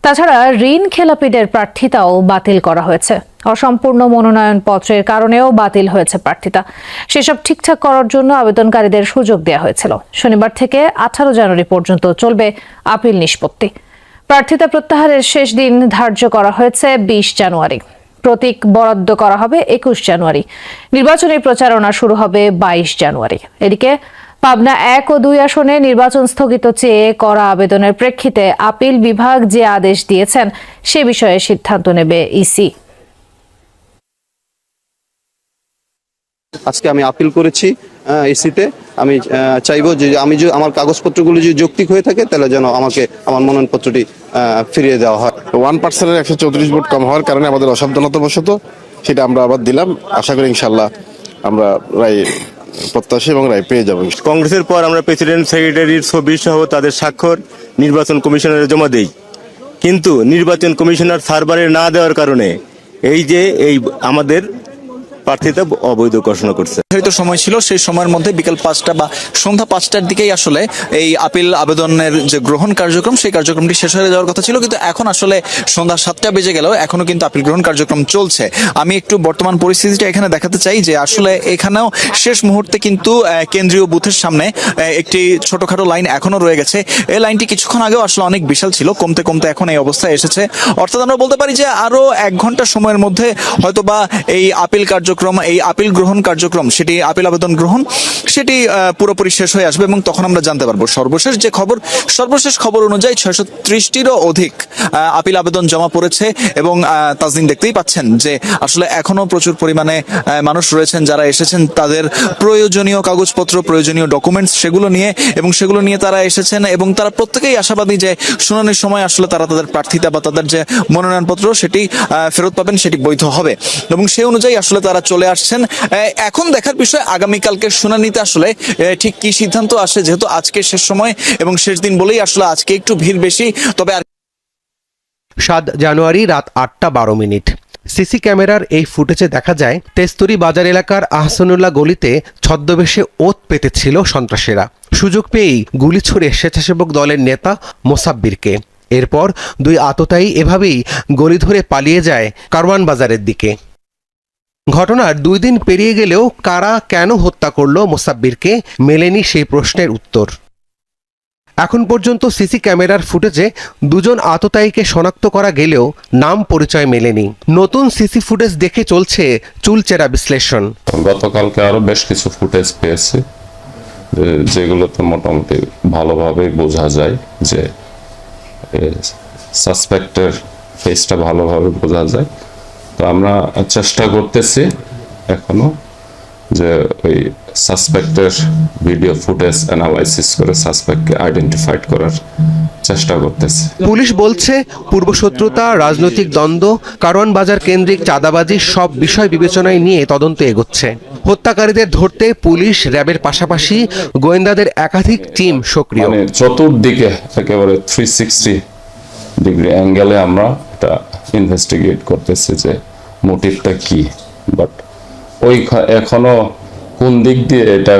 তাছাড়া ঋণ খেলাপিদের প্রার্থিতাও বাতিল করা হয়েছে। অসম্পূর্ণ মনোনয়ন পত্রের কারণেও বাতিল হয়েছে প্রার্থিতা। সেসব ঠিকঠাক করার জন্য আবেদনকারীদের সুযোগ দেওয়া হয়েছিল। শনিবার থেকে 18 জানুয়ারি পর্যন্ত চলবে আপিল নিষ্পত্তি। প্রার্থিতা প্রত্যাহারের শেষ দিন ধার্য করা হয়েছে 20 জানুয়ারি। প্রতীক বরাদ্দ করা হবে 21 জানুয়ারি। নির্বাচনী প্রচারণা শুরু হবে 22 জানুয়ারি। এদিকে পাবনা 1 ও 2 আসনে নির্বাচন স্থগিত চেয়ে করা আবেদনের প্রেক্ষিতে আপিল বিভাগ যে আদেশ দিয়েছেন সে বিষয়ে সিদ্ধান্ত নেবে ইসি। আজকে আমি আপিল করেছি ইসিতে। আমি চাইবো যে আমার কাগজপত্রগুলো যদি যৌক্তিক হয়ে থাকে তাহলে যেন আমাকে আমার মনোনয়নপত্রটি ফিরিয়ে দেওয়া হয়। 1% 134 ভোট কম হওয়ার কারণে আমাদের অসাবধানতাবশত সেটা আমরা আবার দিলাম। আশা করি ইনশাল্লাহ আমরা রায় প্রত্যাশী এবং রায় পেয়ে যাবো। কংগ্রেসের পর আমরা প্রেসিডেন্ট সেক্রেটারির ছবি সহ তাদের স্বাক্ষর নির্বাচন কমিশনারে জমা দেই, কিন্তু নির্বাচন কমিশনার সার্ভারে না দেওয়ার কারণে এই আমাদের প্রার্থিতা অবৈধ ঘোষণা করছে। নির্ধারিত সময় ছিল, সেই সময়ের মধ্যে বিকেল 5টা বা সন্ধ্যা 5টার দিকেই আসলে এই আপিল আবেদনের যে গ্রহণ কার্যক্রম সেই কার্যক্রমটি শেষ হয়ে যাওয়ার কথা ছিল, কিন্তু এখন আসলে সন্ধ্যা 7টা বেজে গেলেও এখনো কিন্তু আপিল গ্রহণ কার্যক্রম চলছে। আমি একটু বর্তমান পরিস্থিতিটা এখানে দেখাতে চাই যে আসলে এখানেও শেষ মুহূর্তে কিন্তু কেন্দ্রীয় বুথের সামনে একটি ছোটখাটো লাইন এখনো রয়ে গেছে। এই লাইনটি কিছুক্ষণ আগেও আসলে অনেক বিশাল ছিল, কমতে কমতে এখন এই অবস্থায় এসেছে। অর্থাৎ আমরা বলতে পারি যে আরো 1 ঘন্টা সময়ের মধ্যে হয়তোবা এই আপিল এই আপিল গ্রহণ কার্যক্রম সেটি আপিল আবেদন গ্রহণ সেটি পুরোপুরি শেষ হয়ে আসবে এবং তখন আমরা জানতে পারবো। সর্বশেষ খবর অনুযায়ী 630টিরও অধিক আপিল আবেদন জমা পড়েছে এবং তাজদিন দেখতেই পাচ্ছেন যে আসলে এখনো প্রচুর পরিমাণে মানুষ রয়েছেন যারা এসেছেন তাদের প্রয়োজনীয় কাগজপত্র, প্রয়োজনীয় ডকুমেন্টস সেগুলো নিয়ে তারা এসেছেন এবং তারা প্রত্যেকেই আশাবাদী যে শুনানির সময় আসলে তারা তাদের প্রার্থিতা বা তাদের যে মনোনয়নপত্র সেটি ফেরত পাবেন, সেটি বৈধ হবে এবং সেই অনুযায়ী আসলে তারা চলে আসছেন। এখন দেখার বিষয় আগামীকালকে শুনানিতে আসলে ঠিক কি সিদ্ধান্ত আসে, যেহেতু আজকে শেষ সময় এবং শেষ দিন বলেই আসলে আজকে একটু ভিড় বেশি। তবে 7 জানুয়ারি রাত 8:12 সিসি ক্যামেরার এই ফুটেজে দেখা যায় তেস্তুরি বাজার এলাকার আহসানুল্লাহ গলিতে ছদ্মবেশে ওত পেতেছিল সন্ত্রাসীরা। সুযোগ পেয়েই গুলি ছুড়ে স্বেচ্ছাসেবক দলের নেতা মোসাব্বিরকে। এরপর 2 আততায়ী এভাবেই গলি ধরে পালিয়ে যায় কারওয়ান বাজারের দিকে। ঘটনার 2 দিন পেরিয়ে গেলেও কারা কেন হত্যা করলো মোসাব্বিরকে মেলেনি সেই প্রশ্নের উত্তর। এখন পর্যন্ত সিসি ক্যামেরার ফুটেজে 2 জন আততায়ীকে শনাক্ত করা গেলেও নাম পরিচয় মেলেনি। নতুন সিসি ফুটেজ দেখে চলছে চুলচেরা বিশ্লেষণ। গতকালকে আরো বেশ কিছু ফুটেজ পেয়েছি যেগুলোতে মোটামুটি ভালোভাবে বোঝা যায় যে সাসপেক্টের ফেসটা ভালোভাবে বোঝা যায়। তো আমরা চেষ্টা করতেছি এখনো যে ওই সাসপেক্টের ভিডিও ফুটেজ অ্যানালাইসিস করে সাসপেক্টকে আইডেন্টিফাইড করার চেষ্টা করতেছে। পুলিশ বলছে পূর্বশত্রুতা, রাজনৈতিক দ্বন্দ্ব, কারওয়ান বাজার কেন্দ্রিক চাঁদাবাজি সব বিষয় বিবেচনায় নিয়ে তদন্ত এগোচ্ছে। হত্যাকারীদের ধরতে পুলিশ, র্যাবের পাশাপাশি গোয়েন্দাদের একাধিক টিম সক্রিয়। চতুর্দিকে একেবারে 360 ডিগ্রি অ্যাঙ্গেলে আমরা এটা ইনভেস্টিগেট করতেছি যে মোটিভটা কি বাট এখনো কোন দিক দিয়ে এটা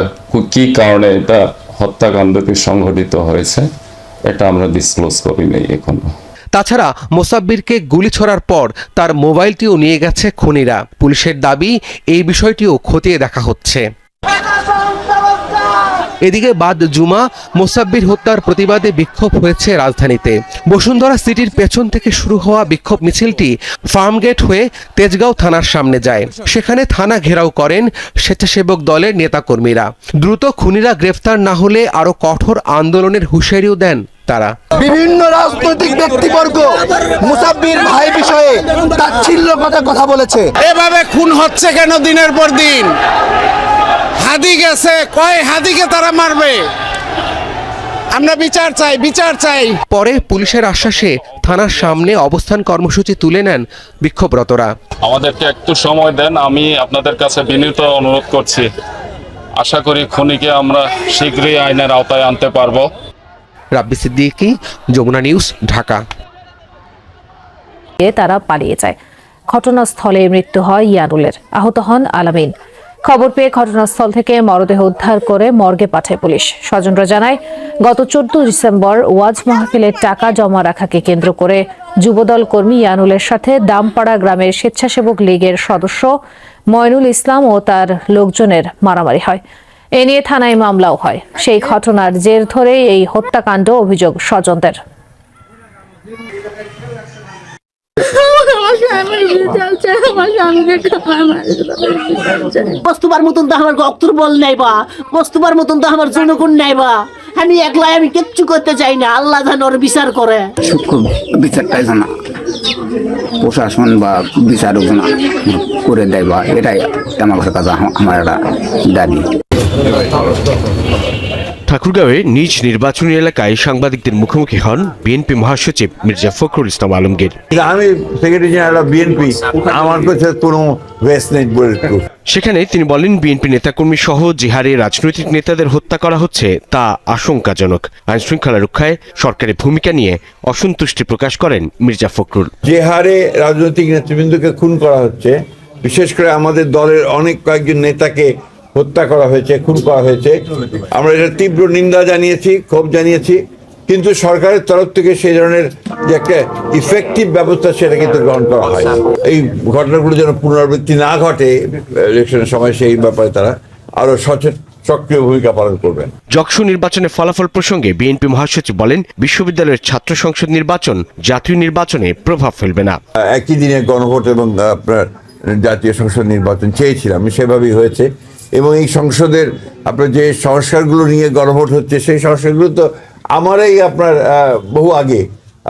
কি কারণে এটা হত্যাকাণ্ডটি সংঘটিত হয়েছে এটা আমরা ডিসক্লোজ করি নাই এখনো। তাছাড়া মোসাব্বিরকে গুলি ছোড়ার পর তার মোবাইলটিও নিয়ে গেছে খুনিরা। পুলিশের দাবি এই বিষয়টিও খতিয়ে দেখা হচ্ছে। এদিকে বাদ জুমা মোসাব্বির হত্যার প্রতিবাদে বিক্ষোভ হয়েছে রাজধানীতে। বসুন্ধরা সিটির পেছন থেকে শুরু হওয়া বিক্ষোভ মিছিলটি ফার্মগেট হয়ে তেজগাঁও থানার সামনে যায়। সেখানে থানা ঘেরাও করেন স্বেচ্ছাসেবক দলের নেতাকর্মীরা। দ্রুত খুনিরা গ্রেফতার না হলে আরো কঠোর আন্দোলনের হুঁশিয়ারিও দেন তারা। বিভিন্ন রাজনৈতিক ব্যক্তিবর্গ মুসাব্বির ভাই বিষয়ে তাচ্ছিল্য কথা বলেছে। এভাবে খুন হচ্ছে কেন দিনের পর দিন? হাদি গেছে, কয় হাদিকে তারা মারবে? আমরা বিচার চাই, বিচার চাই। পরে পুলিশের আশ্বাসে থানার সামনে অবস্থান কর্মসূচি তুলে নেন বিক্ষোভরতরা। আমাদেরকে একটু সময় দেন, আমি আপনাদের কাছে বিনীত অনুরোধ করছি। আশা করি খুনিকে আমরা শীঘ্রই আইনের আওতায় আনতে পারবো। রাব্বি সিদ্দিকী, যমুনা নিউজ, ঢাকা। তারা পালিয়ে যায়। ঘটনাস্থলে মৃত্যু হয় ইয়ানুলের, আহত হন আলামিন। খবর পেয়ে ঘটনাস্থল থেকে মরদেহ উদ্ধার করে মর্গে পাঠায় পুলিশ। স্বজনরা জানায়, গত 14 ডিসেম্বর ওয়াজ মাহফিলের টাকা জমা রাখাকে কেন্দ্র করে যুবদল কর্মী ইয়ানুলের সাথে দামপাড়া গ্রামের স্বেচ্ছাসেবক লীগের সদস্য ময়নুল ইসলাম ও তার লোকজনের মারামারি হয়। এ নিয়ে থানায় মামলাও হয়। সেই ঘটনার জের ধরে এই হত্যাকাণ্ড অভিযোগ স্বজনদের। বস্তুবার মতন তো আমার অক্তর বল নাইবা, বস্তুবার মতন তো আমার জনগণ নাইবা। আমি একলাই আমি কিচ্ছু করতে চাই না, আল্লাহ যেন ওর বিচার করে। সূক্ষ্ম বিচারটাই জানা প্রশাসন বা বিচারক জানা করে দেয়, বা এটাই আমার কাছে আমার একটা দাবি। ঠাকুরগাঁওয়ে নিজ নির্বাচনী এলাকায় সাংবাদিকদের মুখোমুখি হন বিএনপি মহাসচিব মির্জা ফখরুল ইসলাম আলমগীর। আমি সেক্রেটারি জেনারেল বিএনপি, আমার কাছে কোনো ওয়েস্ট নেই বলে। সেখানে তিনি বলেন, বিএনপি নেতাকর্মী সহ যে হারে রাজনৈতিক নেতাদের হত্যা করা হচ্ছে তা আশঙ্কাজনক। আইন শৃঙ্খলা রক্ষায় সরকারের ভূমিকা নিয়ে অসন্তুষ্টি প্রকাশ করেন মির্জা ফখরুল। যে হারে রাজনৈতিক নেতৃবৃন্দকে খুন করা হচ্ছে, বিশেষ করে আমাদের দলের অনেক কয়েকজন নেতাকে হত্যা করা হয়েছে, খুন করা হয়েছে, আমরা এটা তীব্র নিন্দা জানিয়েছি, ক্ষোভ জানিয়েছি। কিন্তু সরকারের তরফ থেকে সেই ধরনের যে একটা ইফেক্টিভ ব্যবস্থা সেটা কিন্তু গ্রহণ করা হয়। এই ঘটনাগুলো যেন পুনরাবৃত্তি না ঘটে ইলেকশনের সময়, সেই ব্যাপারে তারা আরো সক্রিয় ভূমিকা পালন করবেন। যকসু নির্বাচনের ফলাফল প্রসঙ্গে বিএনপি মহাসচিব বলেন, বিশ্ববিদ্যালয়ের ছাত্র সংসদ নির্বাচন জাতীয় নির্বাচনে প্রভাব ফেলবে না। একই দিনে গণভোট এবং আপনার জাতীয় সংসদ নির্বাচন চেয়েছিলাম, সেভাবেই হয়েছে। এবং এই সংসদের আপনার যে সংস্কারগুলো নিয়ে গণভোট হচ্ছে, সেই সংস্কারগুলো তো আমারই আপনার বহু আগে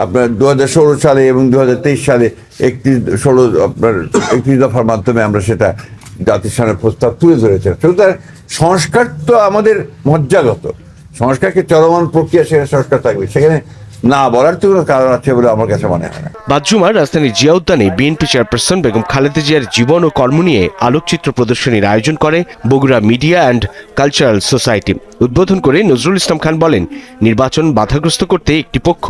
আপনার 2016 সালে এবং 2023 সালে 31 দফার মাধ্যমে আমরা সেটা জাতির সামনে প্রস্তাব তুলে ধরেছিলাম। সুতরাং সংস্কার তো আমাদের মজ্জাগত, সংস্কারকে চলমান প্রক্রিয়া, সেখানে সংস্কার থাকবে, সেখানে না বলার তো কোনো কারণ আছে বলে আমার কাছে মনে হয় না। বাদজুমার রাজধানীর জিয়া উদ্যানে বিএনপি চেয়ারপারসন বেগম খালেদা জিয়ার জীবন ও কর্ম নিয়ে আলোকচিত্র প্রদর্শনীর আয়োজন করে Bogura media and cultural society. উদ্বোধন করে নজরুল ইসলাম খান বলেন, নির্বাচন বাধাগ্রস্ত করতে একটি পক্ষ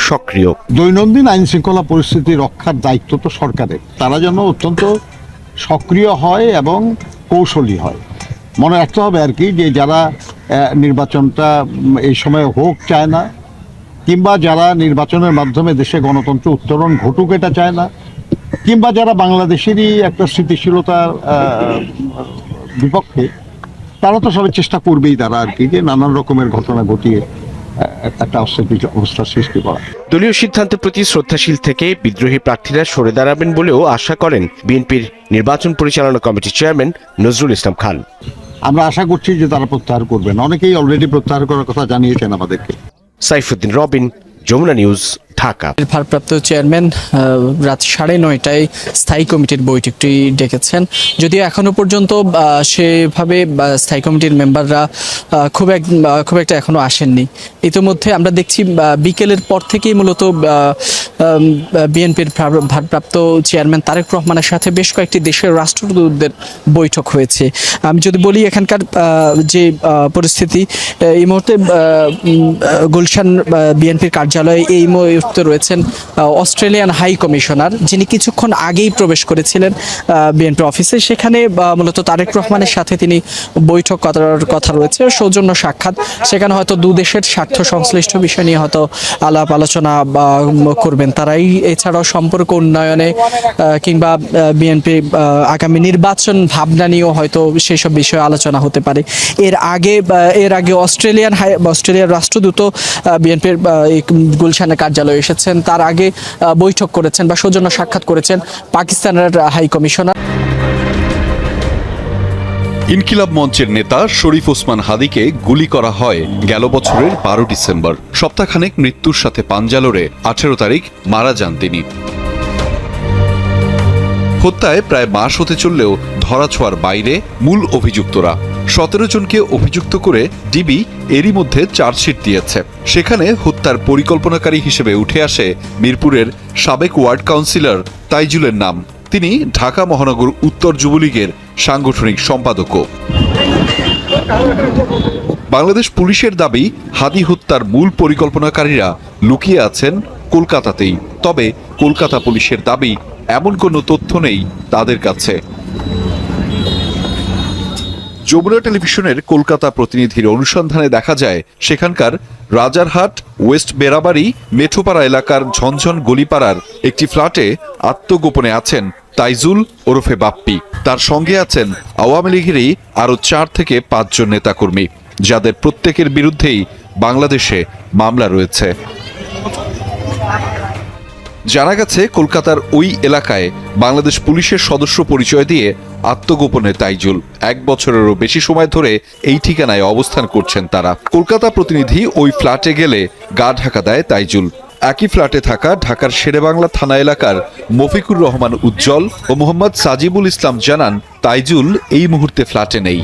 সক্রিয়। দৈনন্দিন আইন শৃঙ্খলা পরিস্থিতি রক্ষার দায়িত্ব তো সরকারের, তারা যেন অত্যন্ত সক্রিয় হয় এবং কৌশলী হয়। মনে রাখতে হবে আর কি, যে যারা নির্বাচনটা এই সময় হোক চায় না, কিংবা যারা নির্বাচনের মাধ্যমে দেশে গণতন্ত্র উত্তরণ ঘটুক এটা চায় না, কিংবা যারা বাংলাদেশেরই একটা স্থিতিশীলতার বিপক্ষে, তারা তো সবাই চেষ্টা করবেই তারা আর কি, যে নানান রকমের ঘটনা ঘটিয়ে একটা অস্থিতিশীল অবস্থা সৃষ্টি করা। দলীয় সিদ্ধান্তের প্রতি শ্রদ্ধাশীল থেকে বিদ্রোহী প্রার্থীরা সরে দাঁড়াবেন বলেও আশা করেন বিএনপির নির্বাচন পরিচালনা কমিটির চেয়ারম্যান নজরুল ইসলাম খান। আমরা আশা করছি যে তারা প্রত্যাহার করবেন, অনেকেই অলরেডি প্রত্যাহার করার কথা জানিয়েছেন আমাদেরকে। সাইফুদ্দিন রবিন, যমুনা নিউজ, ঢাকা। ভারপ্রাপ্ত চেয়ারম্যান রাত 9:30টায় স্থায়ী কমিটির বৈঠকটি ডেকেছেন, যদিও এখনো পর্যন্ত সেভাবে স্থায়ী কমিটির মেম্বাররা খুব একটা এখনো আসেননি। ইতিমধ্যে আমরা দেখছি বিকেলের পর থেকেই মূলত বিএনপির ভারপ্রাপ্ত চেয়ারম্যান তারেক রহমানের সাথে বেশ কয়েকটি দেশের রাষ্ট্রদূতদের বৈঠক হয়েছে। আমি যদি বলি এখানকার যে পরিস্থিতি, এই মুহূর্তে গুলশান বিএনপির কার্যালয়ে এই উপস্থিত রয়েছেন অস্ট্রেলিয়ান হাই কমিশনার, যিনি কিছুক্ষণ আগেই প্রবেশ করেছিলেন বিএনপি অফিসে। সেখানে মূলত তারেক রহমানের সাথে তিনি বৈঠক করার কথা রয়েছে, সৌজন্য সাক্ষাৎ। সেখানে হয়তো দু দেশের স্বার্থ সংশ্লিষ্ট বিষয় নিয়ে হয়তো আলাপ আলোচনা করবেন তারাই। এছাড়াও সম্পর্ক উন্নয়নে কিংবা বিএনপি আগামী নির্বাচন ভাবনা নিয়েও হয়তো সেসব বিষয়ে আলোচনা হতে পারে। এর আগে অস্ট্রেলিয়ার রাষ্ট্রদূত বিএনপির গুলশানে কার্যালয়ে এসেছেন, তার আগে বৈঠক করেছেন বা সৌজন্য সাক্ষাৎ করেছেন পাকিস্তানের হাই কমিশনার। ইনকিলাব মঞ্চের নেতা শরীফ ওসমান হাদিকে গুলি করা হয় গেল বছরের 12 ডিসেম্বর। সপ্তাহখানেক মৃত্যুর সাথে পাঞ্জা লড়ে 18 তারিখ মারা যান তিনি। হত্যায় প্রায় মাস হতে চললেও ধরাছোঁয়ার বাইরে মূল অভিযুক্তরা। 17 জনকে অভিযুক্ত করে ডিবি এরই মধ্যে চার্জশিট দিয়েছে। সেখানে হত্যার পরিকল্পনাকারী হিসেবে উঠে আসে মিরপুরের সাবেক ওয়ার্ড কাউন্সিলর তাইজুলের নাম। তিনি ঢাকা মহানগর উত্তর যুবলীগের সাংগঠনিক সম্পাদকও। বাংলাদেশ পুলিশের দাবি, হাদি হত্যার মূল পরিকল্পনাকারীরা লুকিয়ে আছেন কলকাতাতেই। তবে কলকাতা পুলিশের দাবি, এমন কোনো তথ্য নেই তাদের কাছে। যমুনা টেলিভিশনের কলকাতা প্রতিনিধির অনুসন্ধানে দেখা যায়, সেখানকার রাজারহাট, ওয়েস্ট বেড়াবাড়ি, মেঠোপাড়া এলাকার ঝনঝন গলিপাড়ার একটি ফ্ল্যাটে আত্মগোপনে আছেন তাইজুল ওরফে বাপ্পি। তার সঙ্গে আছেন আওয়ামী লীগেরই আরও 4 থেকে 5 জন নেতাকর্মী, যাদের প্রত্যেকের বিরুদ্ধেই বাংলাদেশে মামলা রয়েছে। জানা গেছে, কলকাতার ওই এলাকায় বাংলাদেশ পুলিশের সদস্য পরিচয় দিয়ে আত্মগোপনে তাইজুল 1 বছরেরও বেশি সময় ধরে এই ঠিকানায় অবস্থান করছেন তারা। কলকাতা প্রতিনিধি ওই ফ্ল্যাটে গেলে গা ঢাকা দেয় তাইজুল। একই ফ্ল্যাটে থাকা ঢাকার শেরেবাংলা থানা এলাকার মফিকুর রহমান উজ্জ্বল ও মোহাম্মদ সাজিবুল ইসলাম জানান, তাইজুল এই মুহূর্তে ফ্ল্যাটে নেই।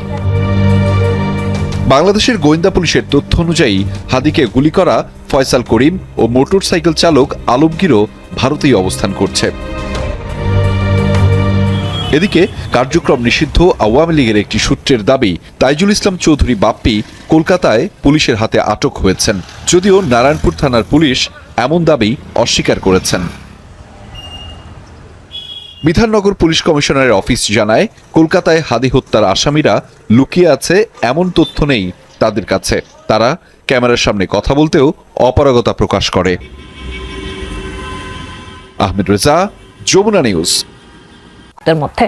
বাংলাদেশের গোয়েন্দা পুলিশের তথ্য অনুযায়ী হাদিকে গুলি করা ফয়সাল করিম ও মোটরসাইকেল চালক আলমগীরও ভারতেই অবস্থান করছে। এদিকে কার্যক্রম নিষিদ্ধ আওয়ামী লীগের একটি সূত্রের দাবি, তাইজুল ইসলাম চৌধুরী বাপ্পি কলকাতায় পুলিশের হাতে আটক হয়েছেন, যদিও নারায়ণপুর থানার পুলিশ এমন দাবি অস্বীকার করেছেন। বিধাননগর পুলিশ কমিশনারের অফিস জানায়, কলকাতায় হাদি হত্যার আসামিরা লুকিয়ে আছে এমন তথ্য নেই তাদের কাছে। তারা ক্যামেরার সামনে কথা বলতেও অপারগতা প্রকাশ করে। আহমেদ রেজা, যমুনা নিউজ। মধ্যে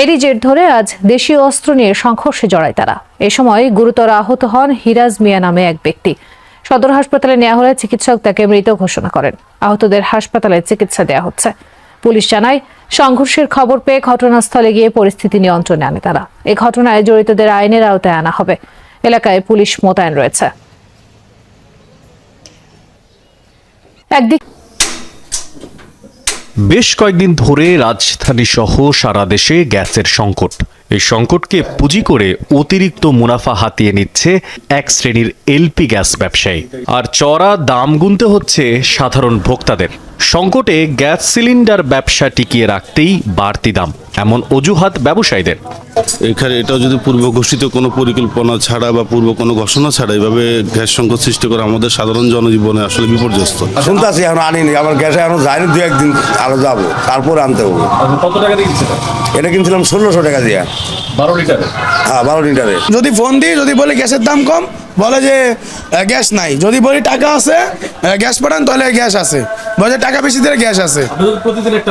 এরই জের ধরে আজ দেশীয় অস্ত্র নিয়ে সংঘর্ষে জড়ায় তারা। এ সময় গুরুতর আহত হন হিরাজ মিয়া নামে এক ব্যক্তি। সদর হাসপাতালে নেওয়া হলে চিকিৎসক তাকে মৃত ঘোষণা করেন। আহতদের হাসপাতালে চিকিৎসা দেওয়া হচ্ছে। পুলিশ জানায়, সংঘর্ষের খবর পেয়ে ঘটনাস্থলে গিয়ে পরিস্থিতি নিয়ন্ত্রণে আনে তারা। এই ঘটনায় জড়িতদের আইনের আওতায় আনা হবে। এলাকায় পুলিশ মোতায়েন রয়েছে। বেশ কয়েকদিন ধরে রাজধানী সহ সারা দেশে গ্যাসের সংকট। এই সংকটকে পুঁজি করে অতিরিক্ত মুনাফা হাতিয়ে নিচ্ছে এক শ্রেণীর এলপি গ্যাস ব্যবসায়ী, আর চড়া দাম গুনতে হচ্ছে সাধারণ ভোক্তাদের। সংকটে গ্যাস সিলিন্ডার ব্যবসা টিকিয়ে রাখতেই বাড়তি দাম, এমন অজুহাত ব্যবসায়ীদের। এখানে এটাও যদি পূর্ব ঘোষিত কোনো পরিকল্পনা ছাড়া বা পূর্ব কোনো ঘোষণা ছাড়া এভাবে গ্যাস সংকট সৃষ্টি করে আমাদের সাধারণ জনজীবনে আসলে বিপর্যস্ত। শুনতে আছি, এখন আনিনি, আমার গ্যাসে এখন যায়নি, 2-1 দিন আরো যাবো, তারপর আনতে হবে। কত টাকা দিয়ে কিনছিলেন? এটা কিনছিলাম 1600 টাকা দিয়ে। 12 লিটারে? হ্যাঁ, 12 লিটারে। যদি ফোন দিই, যদি বলে গ্যাসের দাম কম, বলে যে গ্যাস নাই। যদি বলি টাকা আছে, গ্যাস পাঠান, তাহলে গ্যাস আছে। বলে টাকা বেশি দিলে গ্যাস আছে।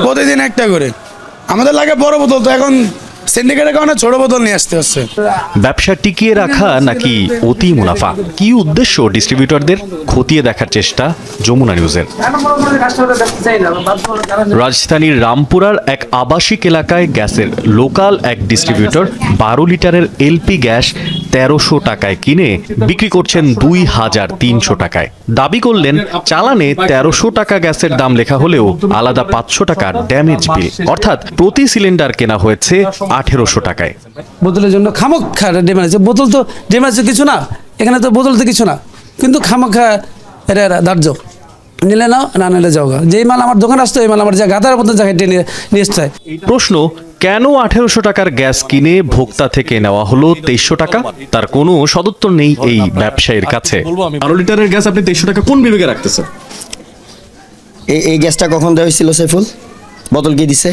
প্রতিদিন একটা করে। আমাদের লাগে বড় বোতল, তো এখন সিন্ডিকেটের কারণে ছোট বোতল নিয়ে আসতে হচ্ছে। ব্যবসা টিকিয়ে রাখা নাকি অতি মুনাফা? কি উদ্দেশ্য ডিস্ট্রিবিউটরদের? খতিয়ে দেখার চেষ্টা যমুনা নিউজের। রাজধানীর রামপুরার এক আবাসিক এলাকায় গ্যাসের লোকাল এক ডিস্ট্রিবিউটর 12 লিটারের এলপি গ্যাস 1300 টাকায় কিনে বিক্রি করছেন 2300 টাকায়। দাবি করলেন, চালানে 1300 টাকা গ্যাসের দাম লেখা হলেও আলাদা 500 টাকা ড্যামেজ বিল, অর্থাৎ প্রতি সিলিন্ডার কেনা হয়েছে 1800 টাকায়। বোতলের জন্য খামোখা ড্যামেজ। বোতল তো ড্যামেজ কিছু না, এখানে তো বোতল তো কিছু না, কিন্তু খামোখা এটা ধার্য। নিলে নাও, না নিলে যাও। যেই মাল আমার দোকান আসতো, এই মাল আমার যা গাদার মতন জায়গায় নিয়ে আসতে হয়। প্রশ্ন, কেন 1800 টাকার গ্যাস কিনে ভোক্তা থেকে নেওয়া হলো 2300 টাকা? তার কোনো সদুত্তর নেই এই ব্যবসায়ীর কাছে। 12 লিটারের গ্যাস আপনি 2300 টাকা কোন বিবেকে রাখতেছেন? এই গ্যাসটা কখন দেওয়া হয়েছিল সাইফুল? বোতল কি দিছে?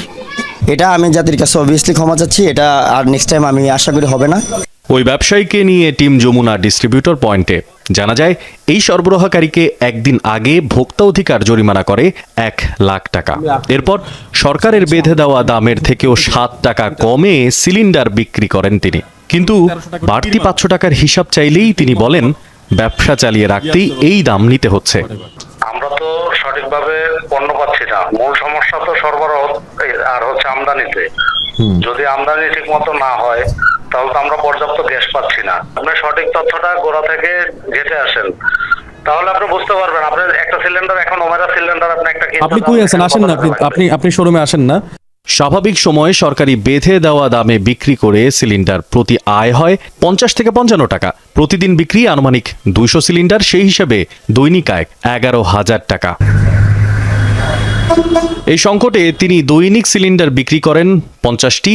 এটা আমি জাতির কাছে অবভিয়াসলি ক্ষমা চাচ্ছি, এটা আর নেক্সট টাইম আমি আশা করি হবে না। ওই ব্যবসায়ীকে নিয়ে টিম যমুনা ডিস্ট্রিবিউটর পয়েন্টে জানা যায় এই সরবরাহকারীকে একদিন আগে ভোক্তা অধিকার জরিমানা করে 1 লাখ টাকা। এরপর সরকারের বেঁধে দেওয়া দামের থেকেও 7 টাকা কমে সিলিন্ডার বিক্রি করেন তিনি। কিন্তু বাড়তি 500 টাকার হিসাব চাইলেই তিনি বলেন ব্যবসা চালিয়ে রাখতেই এই দাম নিতে হচ্ছে। আমরা তো সঠিকভাবে পণ্য পাচ্ছি না, মূল সমস্যা তো সরবরাহ আর হচ্ছে আমদানিতে। যদি আমদানি ঠিক মতো না হয় তাহলে তো আমরা পর্যাপ্ত গ্যাস পাচ্ছি না। আপনি সঠিক তথ্যটা গোড়া থেকে ঘেটে আসেন, তাহলে আপনি বুঝতে পারবেন। আপনার একটা সিলিন্ডার এখন ওমেরা সিলিন্ডার আপনি একটা আপনি কই আছেন? আসেন না, আপনি শোরুমে আসেন না। স্বাভাবিক সময়ে সরকারি বেঁধে দেওয়া দামে বিক্রি করে সিলিন্ডার প্রতি আয় হয় 50 থেকে 55 টাকা। প্রতিদিন বিক্রি আনুমানিক 200 সিলিন্ডার, সেই হিসাবে দৈনিক আয় 11,000 টাকা। এই সংকটে তিনি দৈনিক সিলিন্ডার বিক্রি করেন 50টি,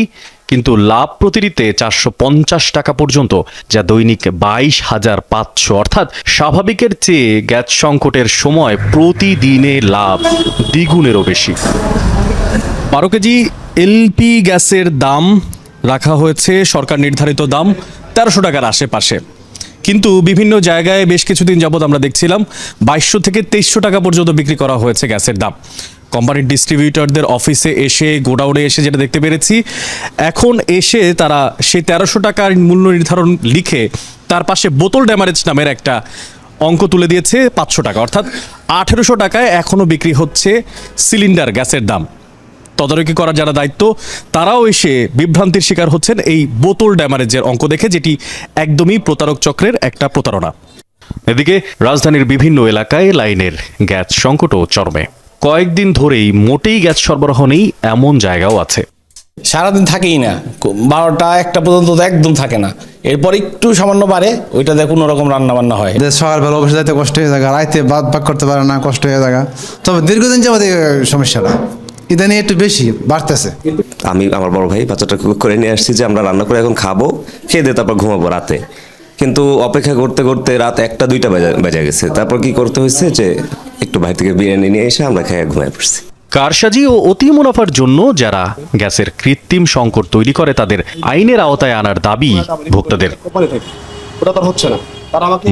কিন্তু লাভ প্রতিটিতে 450 টাকা পর্যন্ত, যা দৈনিক 22,500, অর্থাৎ স্বাভাবিকের চেয়ে গ্যাস সংকটের সময় প্রতিদিনে লাভ দ্বিগুণেরও বেশি। 12 কেজি এলপি গ্যাসের দাম রাখা হয়েছে সরকার নির্ধারিত দাম 1300 টাকার আশেপাশে, কিন্তু বিভিন্ন জায়গায় বেশ কিছুদিন যাবৎ আমরা দেখছিলাম 2200 থেকে 2300 টাকা পর্যন্ত বিক্রি করা হয়েছে গ্যাসের দাম। কোম্পানির ডিস্ট্রিবিউটরদের অফিসে এসে, গোডাউনে এসে যেটা দেখতে পেরেছি, এখন এসে তারা সেই 1300 টাকার মূল্য নির্ধারণ লিখে তার পাশে বোতল ড্যামারেজ নামের একটা অঙ্ক তুলে দিয়েছে 500 টাকা, অর্থাৎ 1800 টাকায় এখনও বিক্রি হচ্ছে সিলিন্ডার গ্যাসের দাম। তদারকি করার যারা দায়িত্ব তারাও এসে বিভ্রান্তির শিকার হচ্ছেন এই বোতল ড্যামারেজের অঙ্ক দেখে, যেটি একদমই প্রতারক চক্রের একটা প্রতারণা। এদিকে রাজধানীর বিভিন্ন এলাকায় লাইনের গ্যাস সংকটও চরমে। কয়েকদিন ধরেই মোটেই গ্যাস সরবরাহ নেই এমন জায়গাও আছে। সারাদিন থাকেই না, 12টা-1টা পর্যন্ত একদম থাকে না, এরপর একটু সামান্য বাড়ে, ওইটাতে কোনো রকম রান্না বান্না হয়। সকালবেলা অফিসে যাইতে কষ্ট হয়ে যায়, রাইতে ভাগ করতে পারে না, কষ্ট হয়ে যায়। তবে দীর্ঘদিন যাবত সমস্যাটা ইদানিং একটু বেশি বাড়তেছে। আমি আমার বড় ভাই বাচ্চাটা করে নিয়ে আসছি যে আমরা রান্না করে এখন খাবো, খেয়ে দিয়ে তারপর ঘুমাবো রাতে, কিন্তু অপেক্ষা করতে করতে রাত 1টা-2টা বেজে গেছে। তারপর কি করতে হয়েছে যে একটু বাইরে থেকে বিরিয়ানি নিয়ে এসে আমরা খেয়ে ঘুমায় পড়ছি। কারসাজি ও অতি মুনাফার জন্য যারা গ্যাসের কৃত্রিম সংকট তৈরি করে তাদের আইনের আওতায় আনার দাবি ভোক্তাদের।